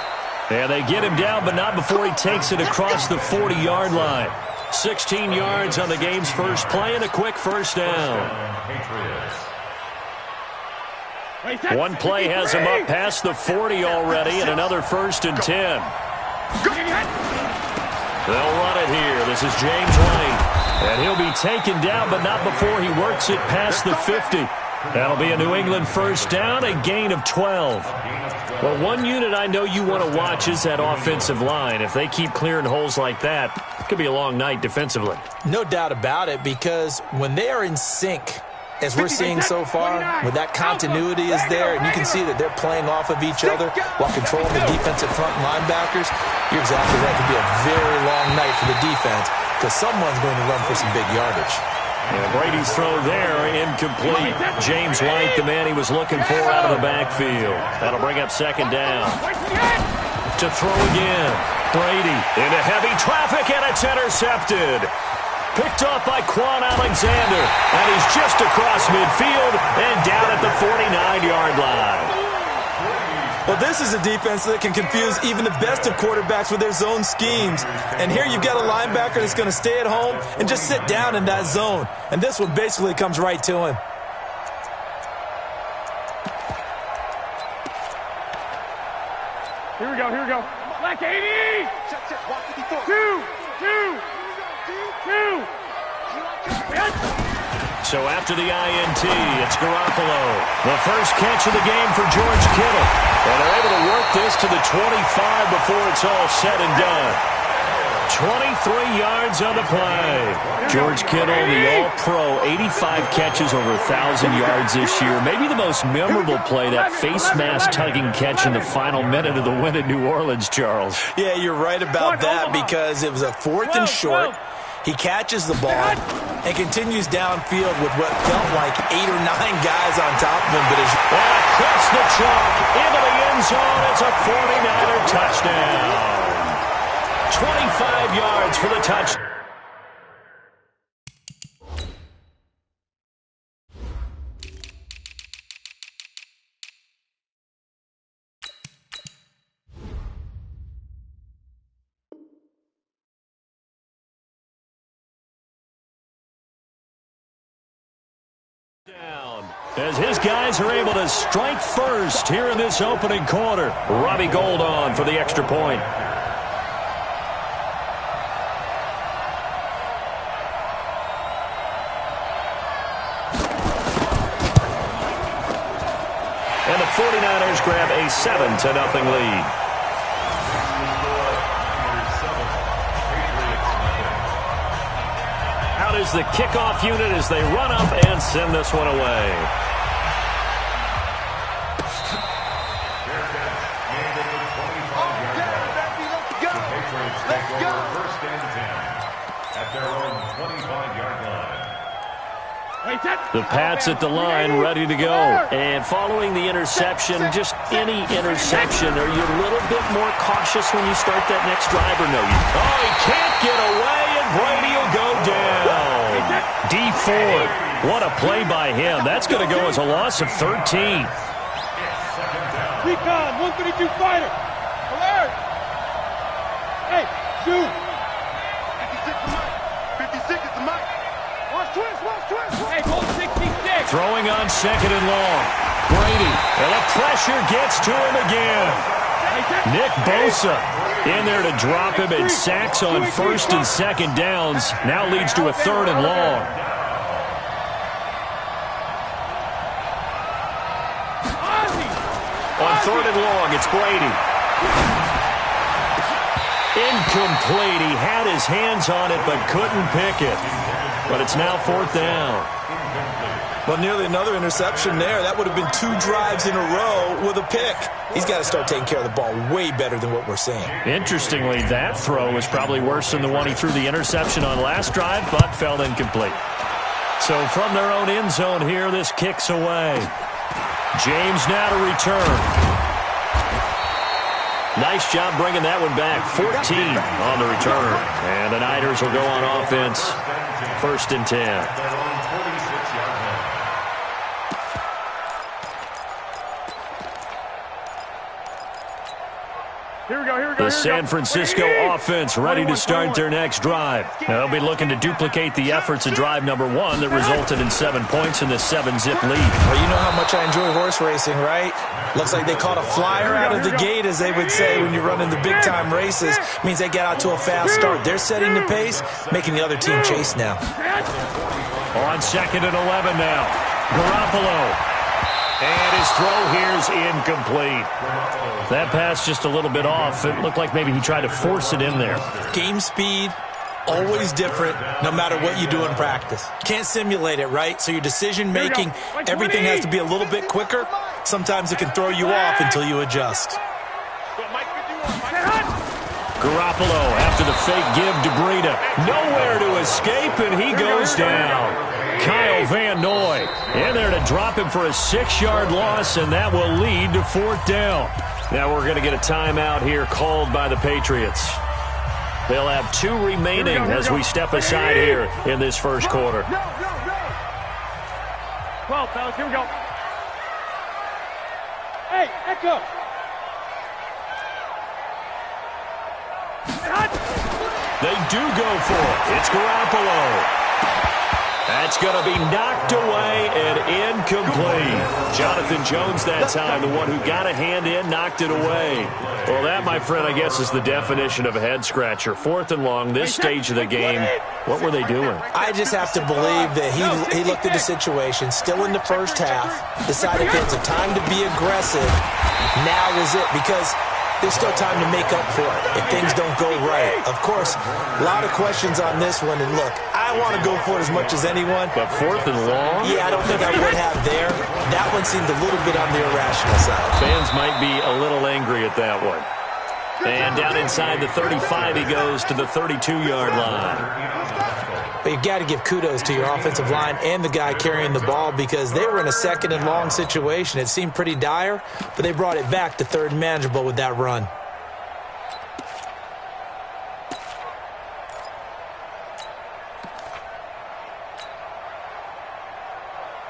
And they get him down, but not before he takes it across the 40-yard line. 16 yards on the game's first play and a quick first down. One play has him up past the 40 already, and another 1st and 10. They'll run it here. This is James White. And he'll be taken down, but not before he works it past the 50. That'll be a New England first down, a gain of 12. Well, one unit I know you want to watch is that offensive line. If they keep clearing holes like that, it could be a long night defensively. No doubt about it, because when they are in sync, as we're seeing so far, when that continuity is there, and you can see that they're playing off of each other while controlling the defensive front linebackers, you're exactly right. It could be a very long night for the defense because someone's going to run for some big yardage. And Brady's throw there, incomplete. James White, the man he was looking for out of the backfield. That'll bring up second down. To throw again. Brady into heavy traffic, and it's intercepted. Picked off by Quan Alexander, and he's just across midfield and down at the 49-yard line. Well, this is a defense that can confuse even the best of quarterbacks with their zone schemes. And here you've got a linebacker that's going to stay at home and just sit down in that zone. And this one basically comes right to him. Here we go. Here we go. Black 80. Two. So after the INT, it's Garoppolo. The first catch of the game for George Kittle. And they're able to work this to the 25 before it's all said and done. 23 yards on the play. George Kittle, the All-Pro, 85 catches, over 1,000 yards this year. Maybe the most memorable play, that face mask tugging catch in the final minute of the win at New Orleans, Charles. Yeah, you're right about that because it was a 4th and short. He catches the ball and continues downfield with what felt like 8 or 9 guys on top of him. But across the chalk, into the end zone, it's a 49er touchdown. 25 yards for the touchdown. As his guys are able to strike first here in this opening quarter. Robbie Gould on for the extra point. And the 49ers grab a 7-0 lead. Out is the kickoff unit as they run up and send this one away. The Pats at the line, ready to go. And following the interception, just any interception, are you a little bit more cautious when you start that next drive or no? Oh, he can't get away, and Brady will go down. D Ford, what a play by him. That's going to go as a loss of 13. Recon, 132 fighter. Alert. Hey, shoot. 56 is the mic. Watch twist. Hey, hold 66. Throwing on second and long. Brady, and the pressure gets to him again. Nick Bosa in there to drop him, and sacks on 1st and 2nd downs. Now leads to a 3rd and long. On 3rd and long, it's Brady. Incomplete. He had his hands on it but couldn't pick it. But it's now 4th down. Well, nearly another interception there. That would have been 2 drives in a row with a pick. He's got to start taking care of the ball way better than what we're seeing. Interestingly, that throw was probably worse than the one he threw the interception on last drive, but fell incomplete. So from their own end zone here, this kicks away. James now to return. Nice job bringing that one back. 14 on the return. And the Niners will go on offense. 1st and 10. The San Francisco offense ready to start their next drive. They'll be looking to duplicate the efforts of drive number 1 that resulted in 7 points in the 7-zip lead. Well, you know how much I enjoy horse racing, right? Looks like they caught a flyer out of the gate, as they would say when you're running the big-time races. Means they get out to a fast start. They're setting the pace, making the other team chase now. On 2nd and 11 now. Garoppolo. And his throw here's incomplete. That pass just a little bit off. It looked like maybe he tried to force it in there. Game speed, always different, no matter what you do in practice. Can't simulate it, right? So your decision-making, everything has to be a little bit quicker. Sometimes it can throw you off until you adjust. Garoppolo after the fake give to Breida. Nowhere to escape, and he goes down. Kyle Van Noy in there to drop him for a 6-yard loss, and that will lead to 4th down. Now we're going to get a timeout here called by the Patriots. They'll have 2 remaining as we step aside here in this first quarter. 12, fellas, here we go. Hey, Echo. They do go for it. It's Garoppolo. That's going to be knocked away and incomplete. Jonathan Jones that time, the one who got a hand in, knocked it away. Well, that, my friend, I guess is the definition of a head-scratcher. 4th and long, this stage of the game. What were they doing? I just have to believe that he looked at the situation, still in the first half, decided that it's a time to be aggressive. Now is it, because there's still time to make up for it if things don't go right. Of course, a lot of questions on this one, and look, I want to go for it as much as anyone. But 4th and long? Yeah, I don't think I would have there. That one seemed a little bit on the irrational side. Fans might be a little angry at that one. And down inside the 35, he goes to the 32-yard line. But you got to give kudos to your offensive line and the guy carrying the ball, because they were in a 2nd and long situation. It seemed pretty dire, but they brought it back to 3rd and manageable with that run.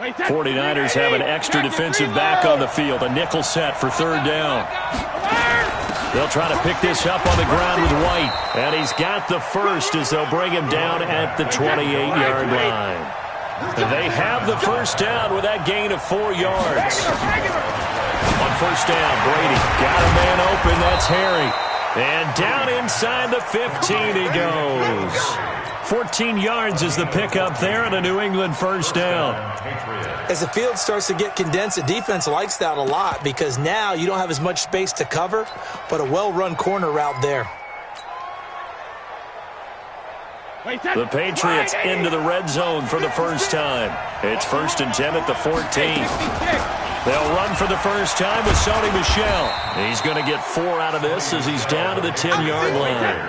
The 49ers have an extra defensive back on the field, a nickel set for 3rd down. They'll try to pick this up on the ground with White. And he's got the first as they'll bring him down at the 28-yard line. They have the first down with that gain of 4 yards. On 1st down, Brady got a man open. That's Harry. And down inside the 15 he goes. 14 yards is the pickup there and a New England first down. As the field starts to get condensed, the defense likes that a lot, because now you don't have as much space to cover, but a well-run corner route there. The Patriots into the red zone for the first time. It's 1st and 10 at the 14. They'll run for the first time with Sony Michel. He's going to get 4 out of this as he's down to the 10-yard line.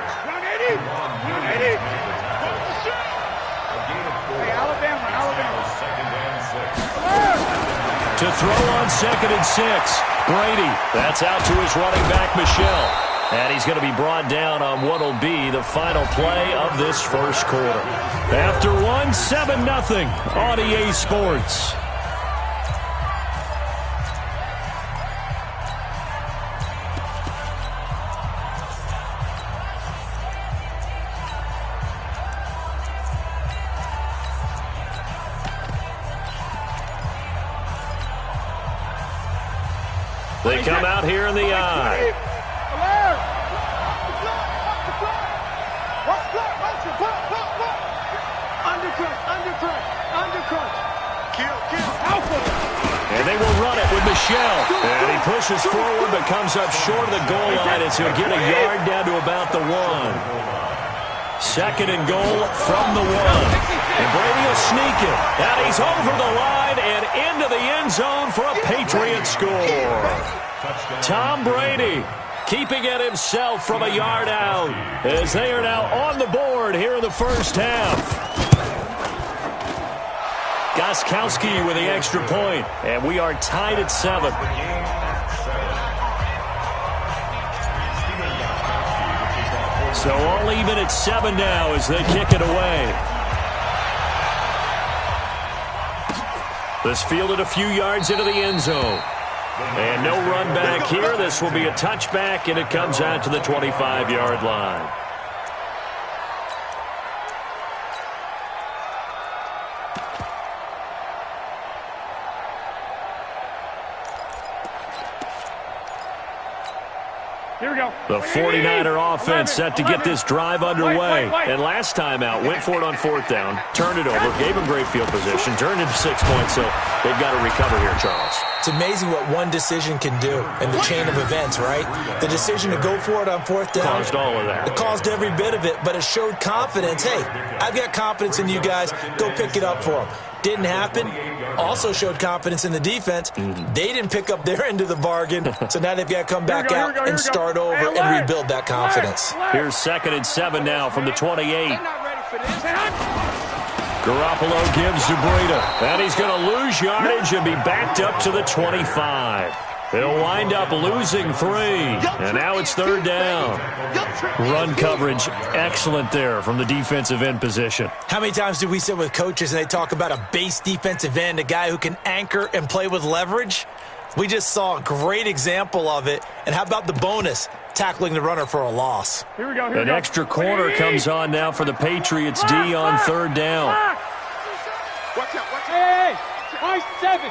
To throw on 2nd and 6. Brady, that's out to his running back, Michel. And he's going to be brought down on what will be the final play of this first quarter. After 7-0 on EA Sports. They come out here in the eye. And they will run it with Michel. And he pushes forward but comes up short of the goal line as he'll get a yard down to about the 1. 2nd and goal from the 1. And Brady will sneak it. And he's over the line and into the end zone for a Patriot score. Tom Brady keeping it himself from a yard out as they are now on the board here in the first half. Gostkowski with the extra point, and we are tied at 7. So all even at 7 now as they kick it away. This fielded a few yards into the end zone. And no run back here. This will be a touchback, and it comes out to the 25-yard line. Here we go. The 49er offense set to get this drive underway. And last time out, went for it on 4th down, turned it over, gave them great field position, turned into 6 points, so they've got to recover here, Charles. It's amazing what one decision can do in the chain of events, right? The decision to go for it on 4th down. Caused all of that. It caused every bit of it, but it showed confidence. Hey, I've got confidence in you guys. Go pick it up for them. Didn't happen. Also showed confidence in the defense. They didn't pick up their end of the bargain, so now they've got to come back out and start over and rebuild that confidence. Here's 2nd and 7 now from the 28. Garoppolo gives to Breida, and he's going to lose yardage and be backed up to the 25. He'll wind up losing 3, and now it's 3rd down. Run coverage, excellent there from the defensive end position. How many times do we sit with coaches and they talk about a base defensive end, a guy who can anchor and play with leverage? We just saw a great example of it. And how about the bonus, tackling the runner for a loss? Here we go. An extra corner comes on now for the Patriots D on 3rd down. Watch out, watch out. Hey, Mike 7.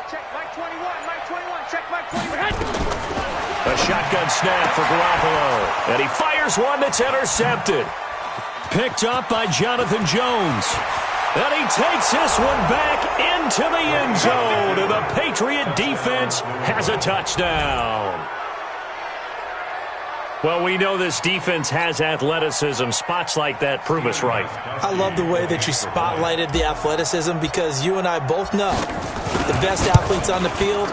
Check Mike 21, Mike 21, check Mike 21. A shotgun snap for Garoppolo. And he fires one that's intercepted. Picked up by Jonathan Jones. And he takes this one back into the end zone. And the Patriot defense has a touchdown. Well, we know this defense has athleticism. Spots like that prove us right. I love the way that you spotlighted the athleticism because you and I both know the best athletes on the field,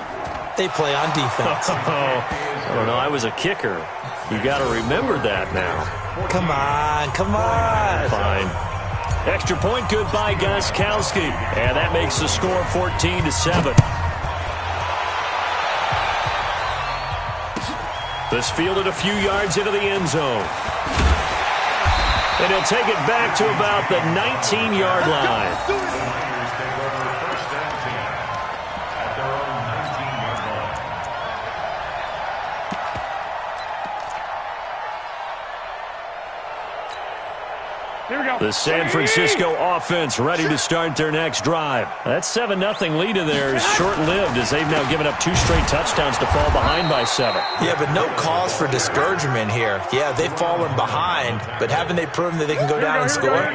they play on defense. I don't know. I was a kicker. You got to remember that now. Come on, come on. Fine. Extra point good by Gostkowski. And that makes the score 14-7. This fielded a few yards into the end zone. And he'll take it back to about the 19-yard line. The San Francisco offense ready to start their next drive. That 7-0 lead of theirs short-lived as they've now given up 2 straight touchdowns to fall behind by 7. Yeah, but no cause for discouragement here. Yeah, they've fallen behind, but haven't they proven that they can go down and score?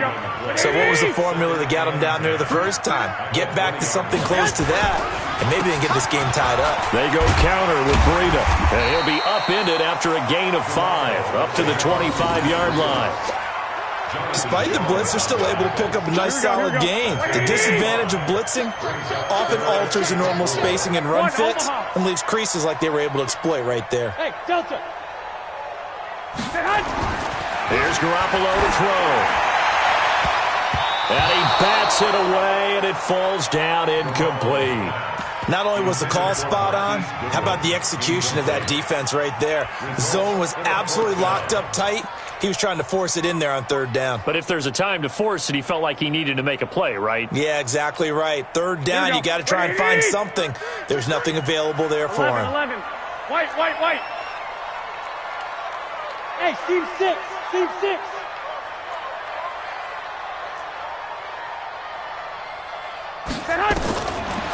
So what was the formula that got them down there the first time? Get back to something close to that, and maybe they can get this game tied up. They go counter with Breida, and he'll be upended after a gain of 5, up to the 25-yard line. Despite the blitz, they're still able to pick up a nice solid gain. The disadvantage of blitzing often alters the normal spacing and run fits and leaves creases like they were able to exploit right there. Hey, Delta. Here's Garoppolo to throw. And he bats it away, and it falls down incomplete. Not only was the call spot on, how about the execution of that defense right there? The zone was absolutely locked up tight. He was trying to force it in there on 3rd down. But if there's a time to force it, he felt like he needed to make a play, right? Yeah, exactly right. 3rd down, you got to try and find something. There's nothing available there for him. 11. White. Hey, Steve 6. Steve 6.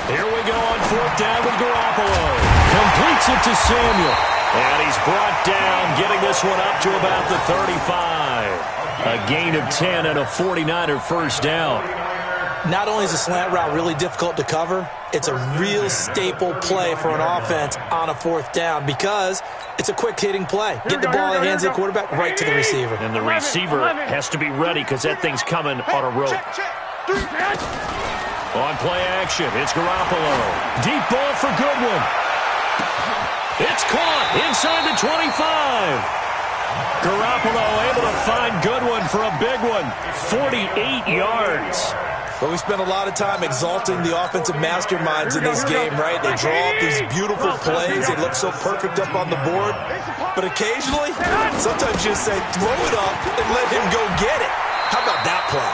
Here we go on 4th down with Garoppolo. Completes it to Samuel. And he's brought down, getting this one up to about the 35. A gain of 10 and a 49er first down. Not only is the slant route really difficult to cover, it's a real staple play for an offense on a 4th down because it's a quick-hitting play. Get the ball in the hands of the quarterback right to the receiver. And the receiver has to be ready because that thing's coming on a rope. On play action, it's Garoppolo. Deep ball for Goodwin. It's caught inside the 25. Garoppolo able to find Goodwin for a big one. 48 yards. But we spend a lot of time exalting the offensive masterminds in this game, right? They draw up these beautiful plays. They look so perfect up on the board. But occasionally, sometimes you just say, throw it up and let him go get it. How about that play?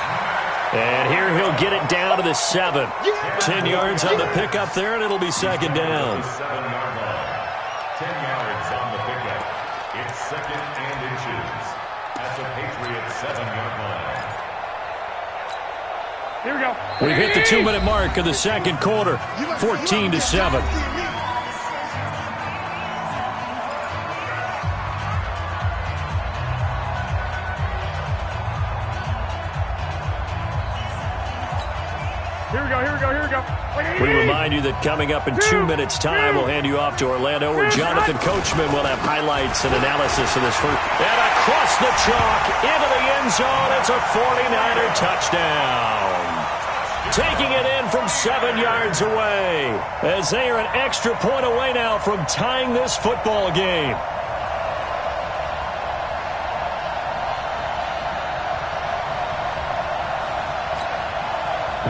And here he'll get it down to the 7. 10 yards on the pickup there, and it'll be second down. 7-yard line. 10 yards on the pickup. It's second and inches at the Patriots 7-yard line. Here we go. We've hit the 2-minute mark of the second quarter, 14-7. Here we go, here we go, here we go. We remind you that coming up in 2 minutes' time, we'll hand you off to Orlando, where Jonathan Coachman will have highlights and analysis of this first. And across the chalk, into the end zone, it's a 49er touchdown. Taking it in from 7 yards away, as they are an extra point away now from tying this football game.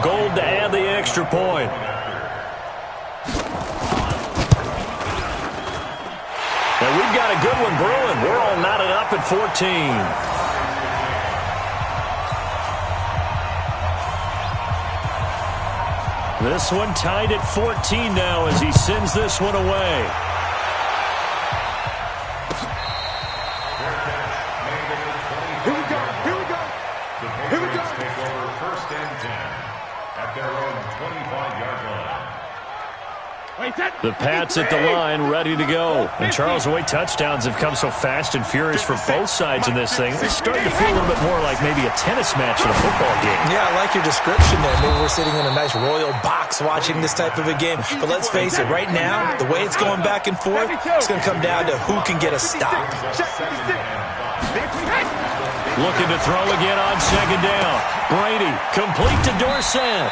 Gold to add the extra point. And we've got a good one brewing. We're all knotted up at 14. This one tied at 14 now as he sends this one away. Here we go, here we go. The Patriots take over first and 10 at their own 25-yard line. The Pats at the line, ready to go. And Charles, the way touchdowns have come so fast and furious for both sides in this thing, it's starting to feel a little bit more like maybe a tennis match in a football game. Yeah, I like your description there. Maybe we're sitting in a nice royal box watching this type of a game. But let's face it, right now, the way it's going back and forth, it's going to come down to who can get a stop. Looking to throw again on second down. Brady, complete to Dorsett.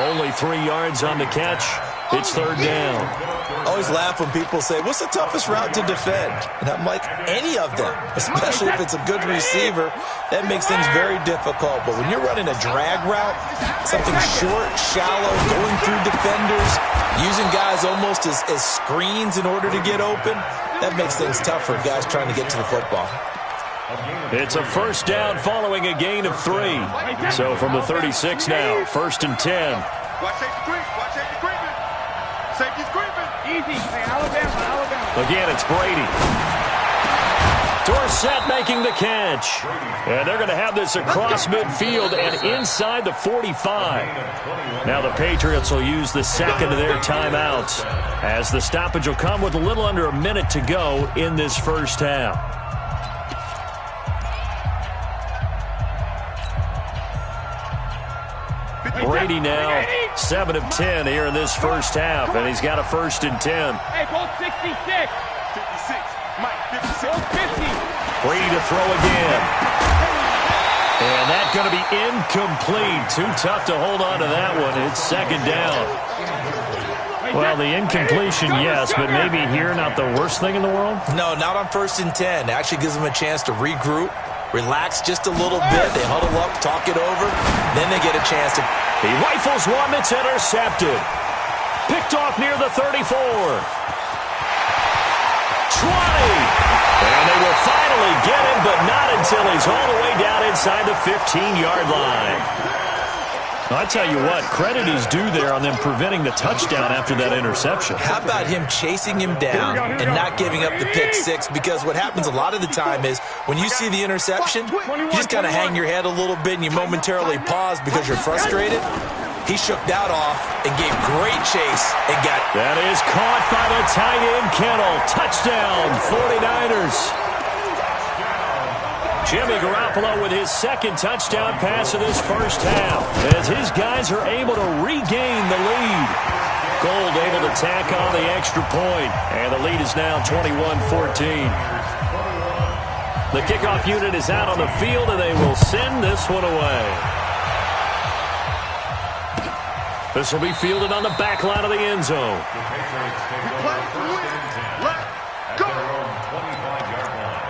Only 3 yards on the catch. It's third down. I always laugh when people say, what's the toughest route to defend? And I'm like, any of them, especially if it's a good receiver. That makes things very difficult. But when you're running a drag route, something short, shallow, going through defenders, using guys almost as screens in order to get open, that makes things tough for guys trying to get to the football. It's a first down following a gain of 3. So from the 36 now, first and 10. Watch safety creep. Watch safety creeping. Safety's creeping. Easy. Hey, Alabama. Again, it's Brady. Dorsett making the catch. And they're going to have this across midfield and inside the 45. Now the Patriots will use the second of their timeouts, as the stoppage will come with a little under a minute to go in this first half. Brady now 7 of 10 here in this first half, and he's got a first and 10. Hey, go 66. 56. Mike, 56. Go 50. Brady to throw again. And that's going to be incomplete. Too tough to hold on to that one. It's second down. Well, the incompletion, yes, but maybe here not the worst thing in the world? No, not on first and 10. It actually gives them a chance to regroup, relax just a little bit. They huddle up, talk it over. Then they get a chance to... He rifles one that's intercepted. Picked off near the 34. 20. And they will finally get him, but not until he's all the way down inside the 15-yard line. I tell you what, credit is due there on them preventing the touchdown after that interception. How about him chasing him down and not giving up the pick six? Because what happens a lot of the time is when you see the interception, you just kind of hang your head a little bit and you momentarily pause because you're frustrated. He shook that off and gave great chase and got... That is caught by the tight end, Kittle. Touchdown, 49ers. Jimmy Garoppolo with his second touchdown pass of this first half, as his guys are able to regain the lead. Gold able to tack on the extra point, and the lead is now 21-14. The kickoff unit is out on the field, and they will send this one away. This will be fielded on the back line of the end zone. The Patriots take over first and 10 at their own 25-yard line.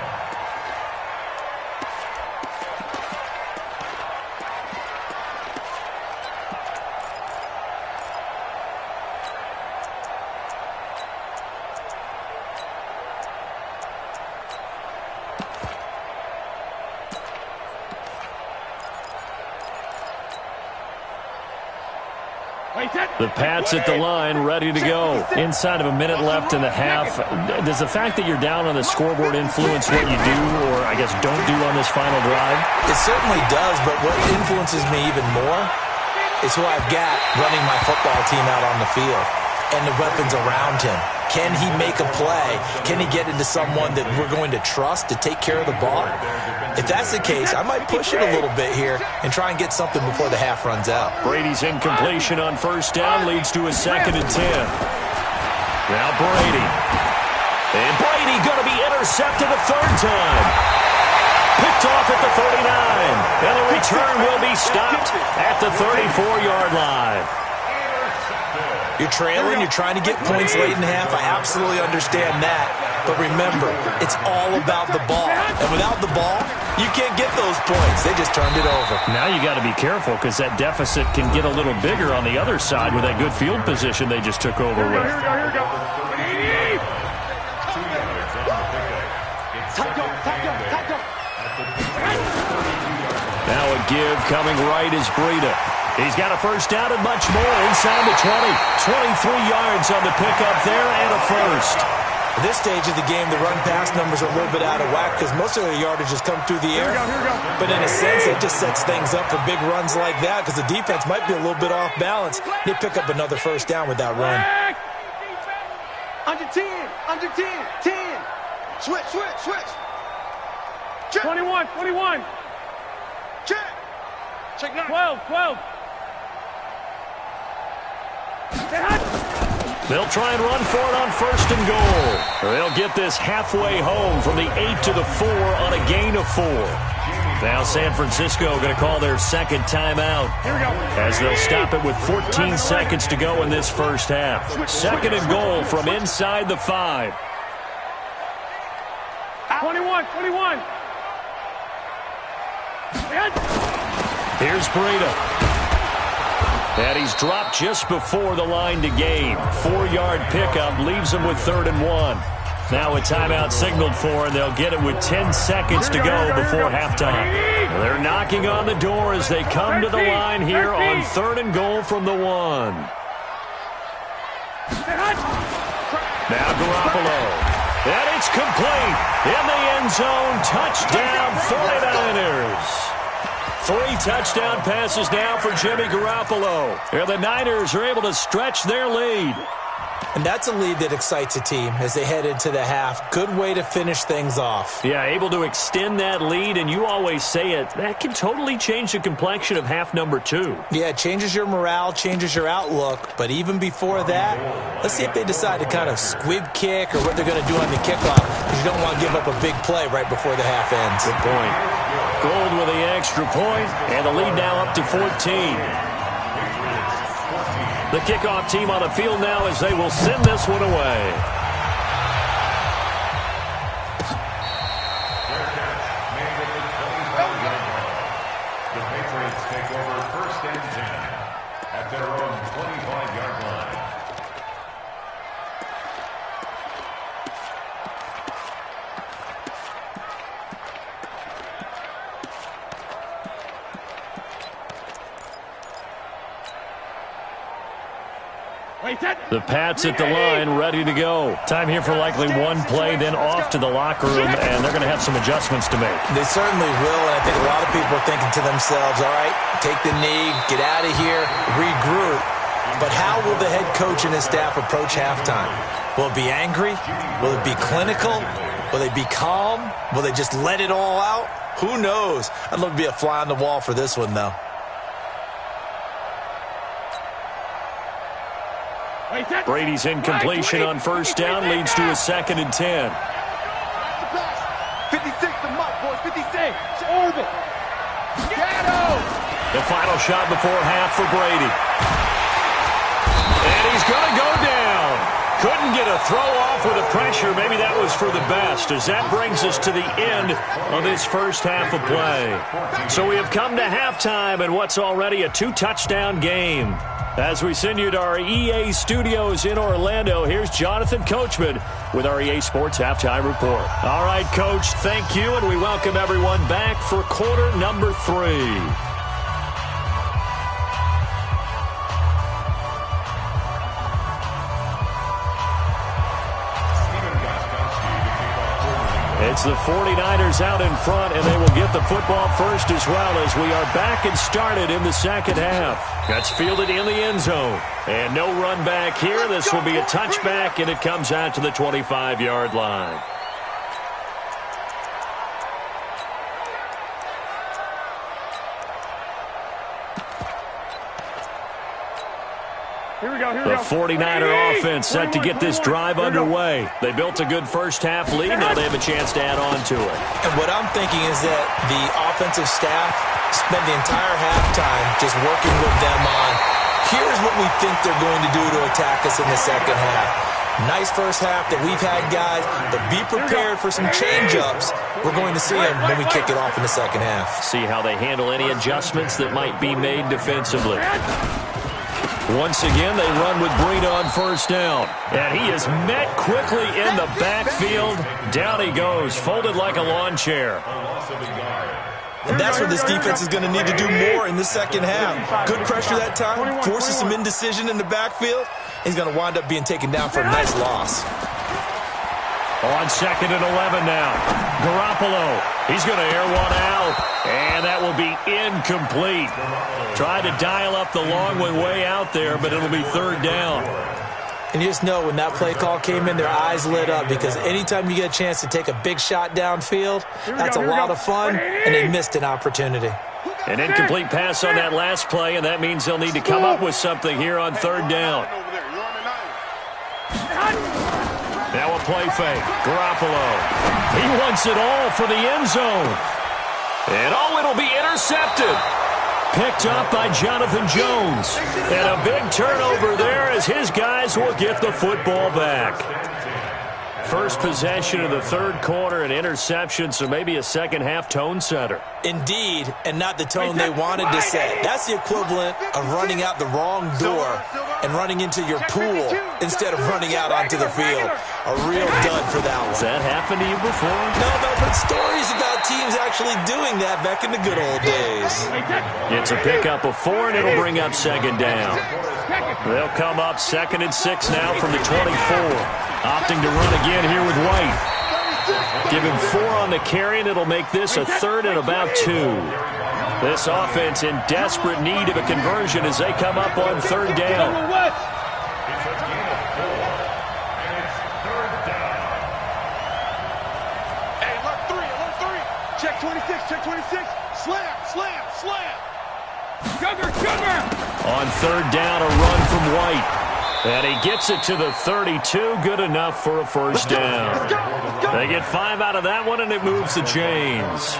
The Pats at the line, ready to go. Inside of a minute left in the half. Does the fact that you're down on the scoreboard influence what you do, or I guess don't do on this final drive? It certainly does, but what influences me even more is who I've got running my football team out on the field and the weapons around him. Can he make a play? Can he get into someone that we're going to trust to take care of the ball? If that's the case, I might push it a little bit here and try and get something before the half runs out. Brady's incompletion on first down leads to a 2nd and 10. Now Brady. And Brady going to be intercepted a third time. Picked off at the 39. And the return will be stopped at the 34-yard line. You're trailing, you're trying to get points late in the half. I absolutely understand that. But remember, it's all about the ball. And without the ball, you can't get those points. They just turned it over. Now you got to be careful because that deficit can get a little bigger on the other side with that good field position they just took over with. Here we go. Now a give coming right is Breida. He's got a first down and much more inside the 20. 23 yards on the pickup there and a first. At this stage of the game, the run-pass numbers are a little bit out of whack because most of the yardage has come through the air. But in a sense, it just sets things up for big runs like that because the defense might be a little bit off balance. They pick up another first down with that run. Under 10, under 10, 10. Switch. Check. 21. Check. Check now. 12. They'll try and run for it on first and goal. They'll get this halfway home from the 8 to the 4 on a gain of 4. Now San Francisco going to call their second timeout as they'll stop it with 14 seconds to go in this first half. 2nd and goal from inside the 5. 21. Here's Breida. And he's dropped just before the line to gain. 4-yard pickup leaves him with 3rd and 1. Now a timeout signaled for, and they'll get it with 10 seconds to go before halftime. They're knocking on the door as they come to the line here on 3rd and goal from the 1. Now Garoppolo. And it's complete. In the end zone. Touchdown 49ers. 3 touchdown passes now for Jimmy Garoppolo. And the Niners are able to stretch their lead. And that's a lead that excites a team as they head into the half. Good way to finish things off. Yeah, able to extend that lead, and you always say it, that can totally change the complexion of half number 2. Yeah, it changes your morale, changes your outlook. But even before that, let's see if they decide to kind of squib kick or what they're going to do on the kickoff, because you don't want to give up a big play right before the half ends. Good point. Gold with the extra point, and the lead now up to 14. The kickoff team on the field now as they will send this one away. The Patriots take over 1st and 10 at their own 25-yard line. The Pats at the line, ready to go. Time here for likely one play, then off to the locker room, and they're going to have some adjustments to make. They certainly will, and I think a lot of people are thinking to themselves, all right, take the knee, get out of here, regroup. But how will the head coach and his staff approach halftime? Will it be angry? Will it be clinical? Will they be calm? Will they just let it all out? Who knows? I'd love to be a fly on the wall for this one, though. Brady's incompletion on first down leads to a 2nd and 10. 56 to Mike, boys. 56. Orbit. The final shot before half for Brady. And he's going to go down. Couldn't get a throw off with the pressure. Maybe that was for the best, as that brings us to the end of this first half of play. So we have come to halftime in what's already a 2-touchdown game. As we send you to our EA studios in Orlando, here's Jonathan Coachman with our EA Sports Halftime Report. All right, Coach, thank you, and we welcome everyone back for quarter number 3. It's the 49ers out in front, and they will get the football first as well as we are back and started in the second half. That's fielded in the end zone. And no run back here. This will be a touchback, and it comes out to the 25-yard line. Here we go, The 49er offense set to get this drive underway. They built a good first-half lead. Now they have a chance to add on to it. And what I'm thinking is that the offensive staff spent the entire halftime just working with them on, here's what we think they're going to do to attack us in the second half. Nice first half that we've had, guys, but be prepared for some change-ups. We're going to see them when we kick it off in the second half. See how they handle any adjustments that might be made defensively. Once again, they run with Breida on first down. And he is met quickly in the backfield. Down he goes, folded like a lawn chair. And that's what this defense is going to need to do more in the second half. Good pressure that time, forces some indecision in the backfield. He's going to wind up being taken down for a nice loss. On 2nd and 11 now. Garoppolo. He's going to air one out. And that will be incomplete. Tried to dial up the long one way out there, but it'll be third down. And you just know when that play call came in, their eyes lit up because anytime you get a chance to take a big shot downfield, that's a lot of fun, and they missed an opportunity. An incomplete pass on that last play, and that means they'll need to come up with something here on third down. Now a play fake. Garoppolo. He wants it all for the end zone. And it'll be intercepted. Picked up by Jonathan Jones. And a big turnover there as his guys will get the football back. First possession of the third quarter, an interception, so maybe a second-half tone setter. Indeed, and not the tone they wanted to set. That's the equivalent of running out the wrong door and running into your pool instead of running out onto the field. A real dud for that one. Has that happened to you before? No, but I've heard stories about teams actually doing that back in the good old days. It's a pickup of 4, and it'll bring up second down. They'll come up 2nd and 6 now from the 24. Opting to run again here with White. Give him 4 on the carry, and it'll make this a 3rd and about 2. This offense in desperate need of a conversion as they come up on 3rd down. Hey, alert 3, alert 3. Check 26, check 26. Slam, slam, slam. On 3rd down, a run from White. And he gets it to the 32, good enough for a first down. They get 5 out of that one, and it moves the chains.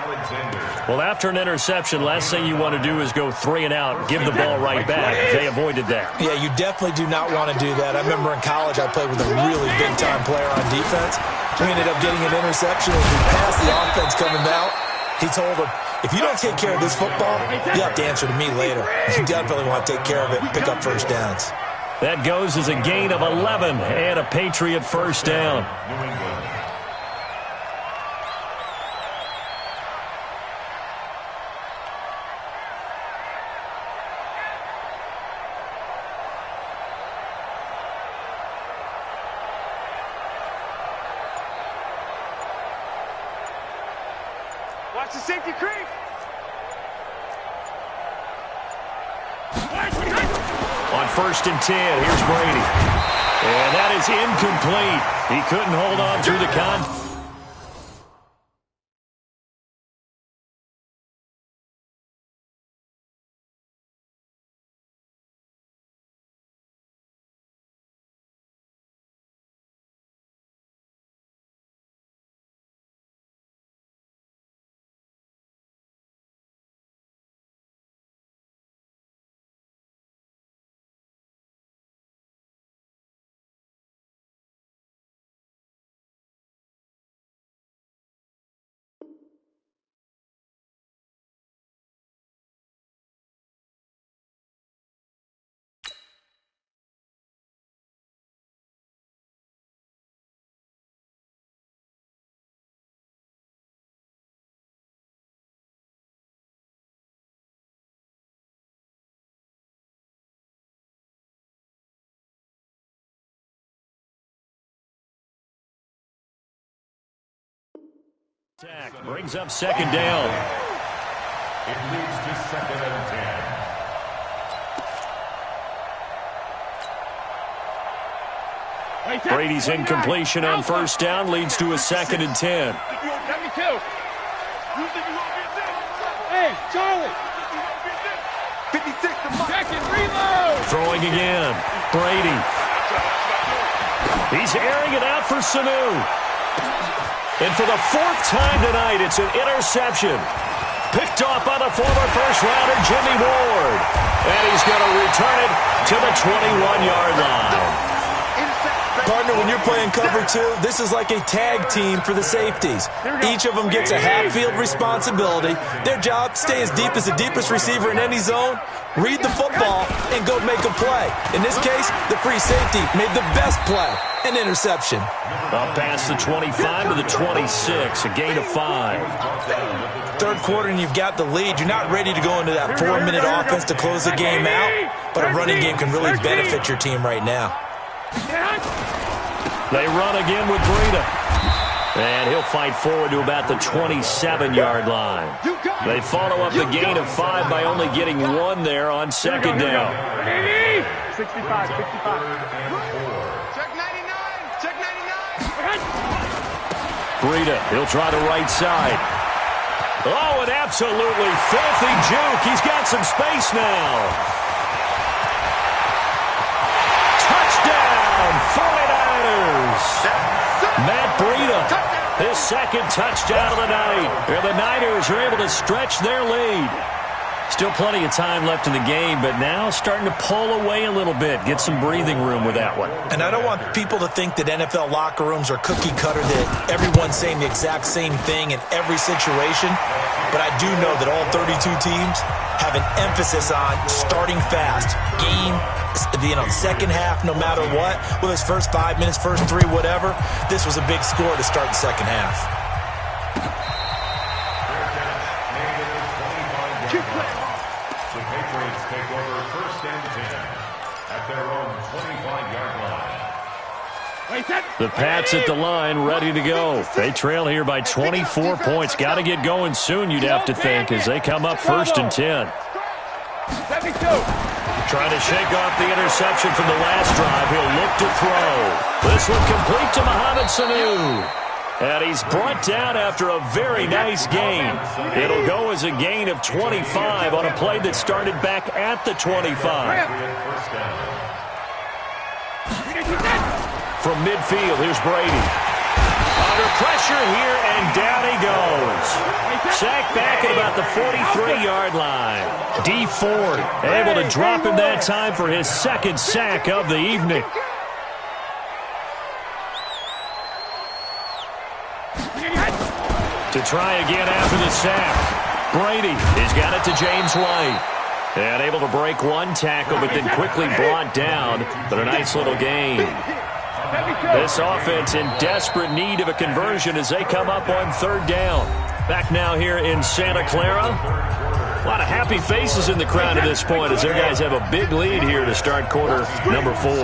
Well, after an interception, last thing you want to do is go 3 and out, give the ball right back. They avoided that. Yeah, you definitely do not want to do that. I remember in college I played with a really big-time player on defense. We ended up getting an interception as we passed the offense coming out. He told him, if you don't take care of this football, you have to answer to me later. You definitely want to take care of it and pick up first downs. That goes as a gain of 11 and a Patriot first down. Watch the safety creep. On 1st and 10, here's Brady. And that is incomplete. He couldn't hold on through the contact. Brings up second down. It moves to 2nd and 10. Brady's incompletion on first down leads to a 2nd and 10. Hey, Charlie. 56 to Mike. Check and reload. Throwing again. Brady. He's airing it out for Sanu. And for the 4th time tonight, it's an interception. Picked off by the former first-rounder, Jimmy Ward. And he's going to return it to the 21-yard line. Partner, when you're playing cover 2, this is like a tag team for the safeties. Each of them gets a half-field responsibility. Their job, stay as deep as the deepest receiver in any zone, read the football, and go make a play. In this case, the free safety made the best play, an interception. Up past the 25 to the 26, a gain of 5. Third quarter and you've got the lead. You're not ready to go into that 4-minute offense to close the game out, but a running game can really benefit your team right now. They run again with Breida. And he'll fight forward to about the 27-yard line. They follow up the gain of 5 by only getting 1 there on second down. 65, 65. Check 99. Check 99. Breida, he'll try the right side. Oh, an absolutely filthy juke. He's got some space now. Touchdown, 49ers. Matt Breida, his 2nd touchdown of the night. And the Niners are able to stretch their lead. Still plenty of time left in the game, but now starting to pull away a little bit. Get some breathing room with that one. And I don't want people to think that NFL locker rooms are cookie cutter, that everyone's saying the exact same thing in every situation. But I do know that all 32 teams have an emphasis on starting fast. Game, second half, no matter what. Whether it's first 5 minutes, first 3, whatever. This was a big score to start the second half. The Patriots take over 1st and 10 at their own 25-yard line. The Pats at the line, ready to go. They trail here by 24 points. Got to get going soon, you'd have to think, as they come up 1st and 10. 72. Trying to shake off the interception from the last drive. He'll look to throw. This one complete to Mohamed Sanu. And he's brought down after a very nice gain. It'll go as a gain of 25 on a play that started back at the 25. From midfield, here's Brady. Under pressure here, and down he goes. Sacked back at about the 43-yard line. D. Ford able to drop him that time for his 2nd sack of the evening. To try again after the sack. Brady has got it to James White. And able to break one tackle, but then quickly brought down. But a nice little gain. This offense in desperate need of a conversion as they come up on 3rd down. Back now here in Santa Clara. A lot of happy faces in the crowd at this point as their guys have a big lead here to start quarter number 4.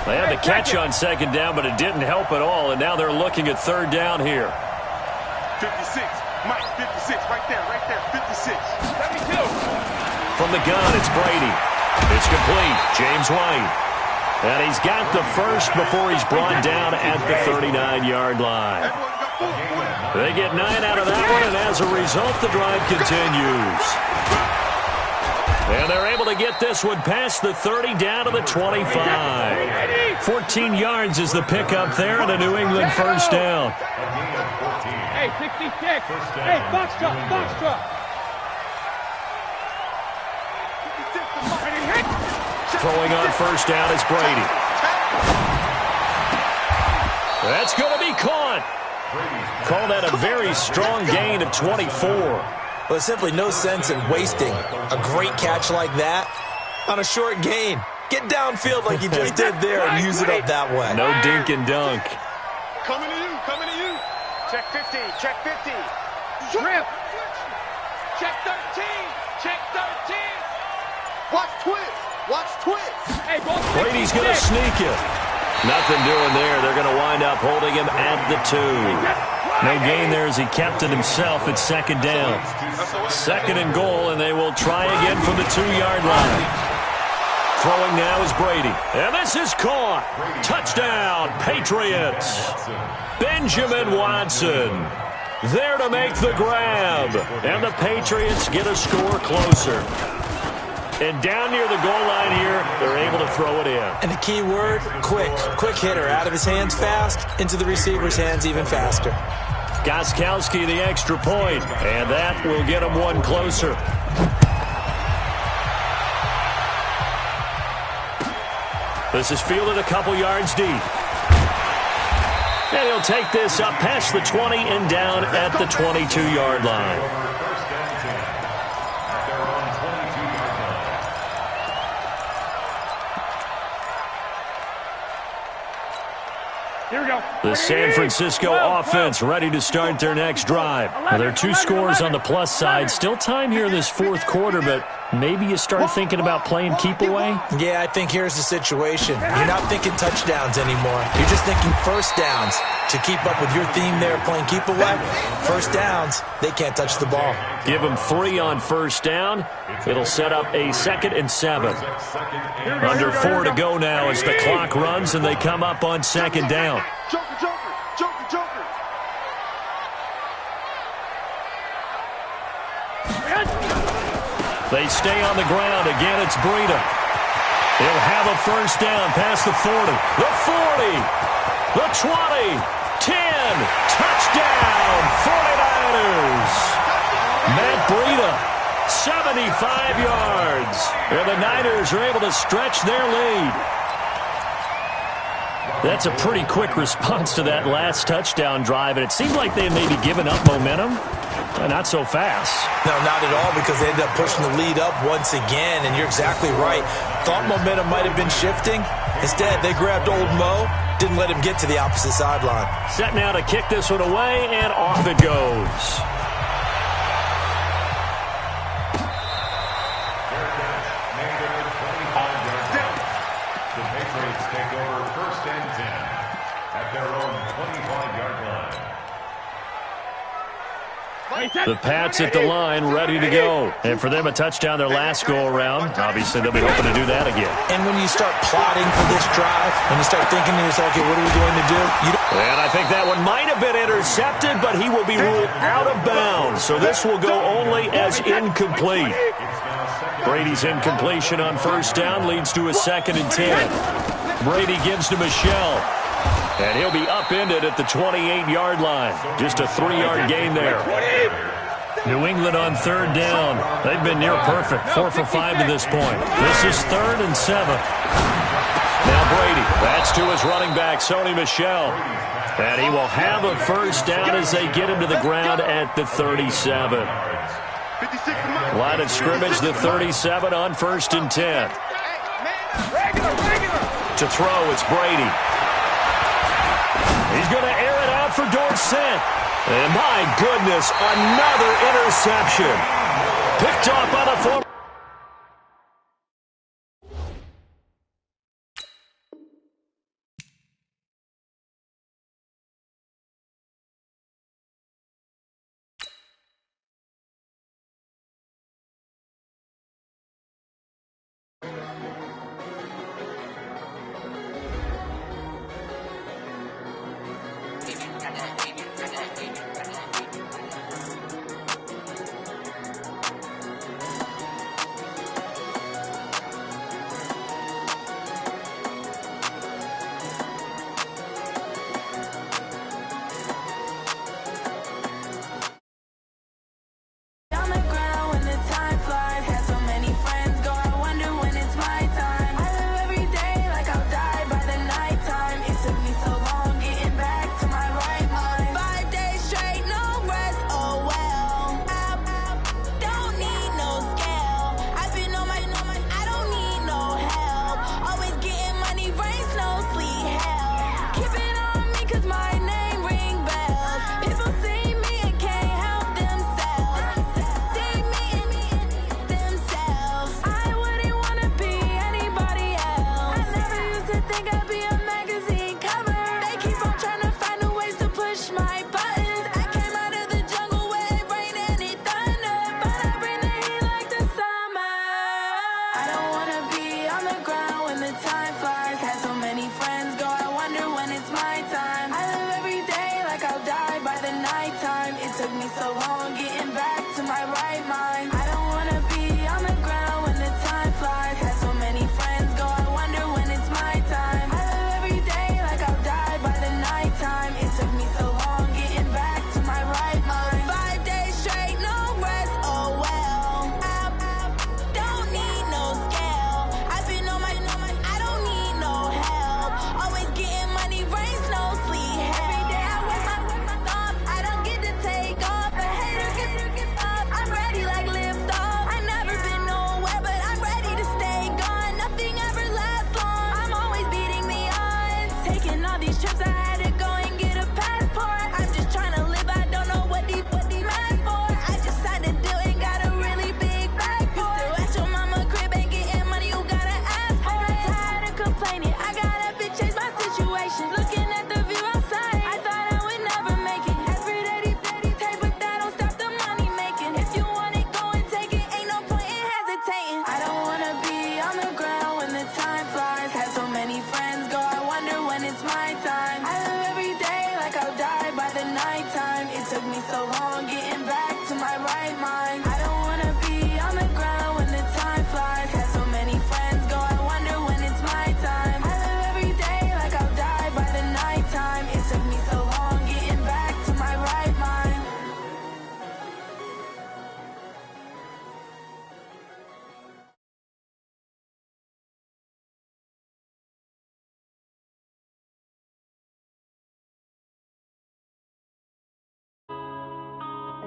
They had the catch on second down, but it didn't help at all. And now they're looking at 3rd down here. 56. Mike, 56. Right there, 56. 72. From the gun, it's Brady. It's complete. James White. And he's got the first before he's brought down at the 39-yard line. They get 9 out of that one, and as a result, the drive continues. And they're able to get this one past the 30 down to the 25. 14 yards is the pickup there, and a New England 1st down. Hey, 66. Hey, Foxtrot, Foxtrot. Throwing on 1st down is Brady. That's going to be caught. Call that a very strong gain of 24. Well, there's simply no sense in wasting a great catch like that on a short gain. Get downfield like you just did there and use it up that way. No dink and dunk. Coming to you, coming to you. Check 50, check 50. Shrimp. Check 13, check 13. Watch twist, watch twist. Hey, Brady's going to sneak it. Nothing doing there. They're going to wind up holding him at the 2. No gain there as he kept it himself at second down. Second and goal, and they will try again from the 2-yard line. Throwing now is Brady. And this is caught. Touchdown, Patriots. Benjamin Watson there to make the grab. And the Patriots get a score closer. And down near the goal line here, they're able to throw it in. And the key word, quick. Quick hitter. Out of his hands fast, into the receiver's hands even faster. Gostkowski the extra point, and that will get him one closer. This is fielded a couple yards deep. And he'll take this up past the 20 and down at the 22-yard line. Here we go. The San Francisco offense ready to start their next drive. Now, there are 2 scores on the plus side. Still time here in this 4th quarter, but maybe you start thinking about playing keep away? Yeah, I think here's the situation. You're not thinking touchdowns anymore. You're just thinking first downs. To keep up with your theme there, playing keep away, first downs, they can't touch the ball. Give them 3 on first down. It'll set up a 2nd and 7. Under 4 to go now as the clock runs and they come up on 2nd down. Joker, Joker, Joker, Joker. They stay on the ground. Again, it's Breida. He'll have a first down past the 40. The 40. The 20. 10. Touchdown. 49ers. Matt Breida. 75 yards. And the Niners are able to stretch their lead. That's a pretty quick response to that last touchdown drive, and it seemed like they had maybe given up momentum. Not so fast. No, not at all, because they ended up pushing the lead up once again, and you're exactly right. Thought momentum might have been shifting. Instead, they grabbed old Mo, didn't let him get to the opposite sideline. Set now to kick this one away, and off it goes. The Patriots take over 1st and 10 at their own 25-yard line. The Pats at the line, ready to go. And for them, a touchdown their last go-around. Obviously, they'll be hoping to do that again. And when you start plotting for this drive, when you start thinking to yourself, okay, what are we going to do? And I think that one might have been intercepted, but he will be ruled out of bounds. So this will go only as incomplete. Brady's incompletion on first down leads to a 2nd and 10. Brady gives to Michel. And he'll be upended at the 28-yard line. Just a 3-yard gain there. New England on 3rd down. They've been near perfect. 4 for 5 to this point. This is 3rd and 7. Now Brady. That's to his running back, Sony Michel. And he will have a first down as they get him to the ground at the 37. Line of scrimmage, the 37 on 1st and 10. To throw, it's Brady. He's going to air it out for Dorsett. And my goodness, another interception. Picked off by the former.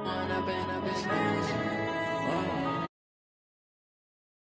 One up in a bitch.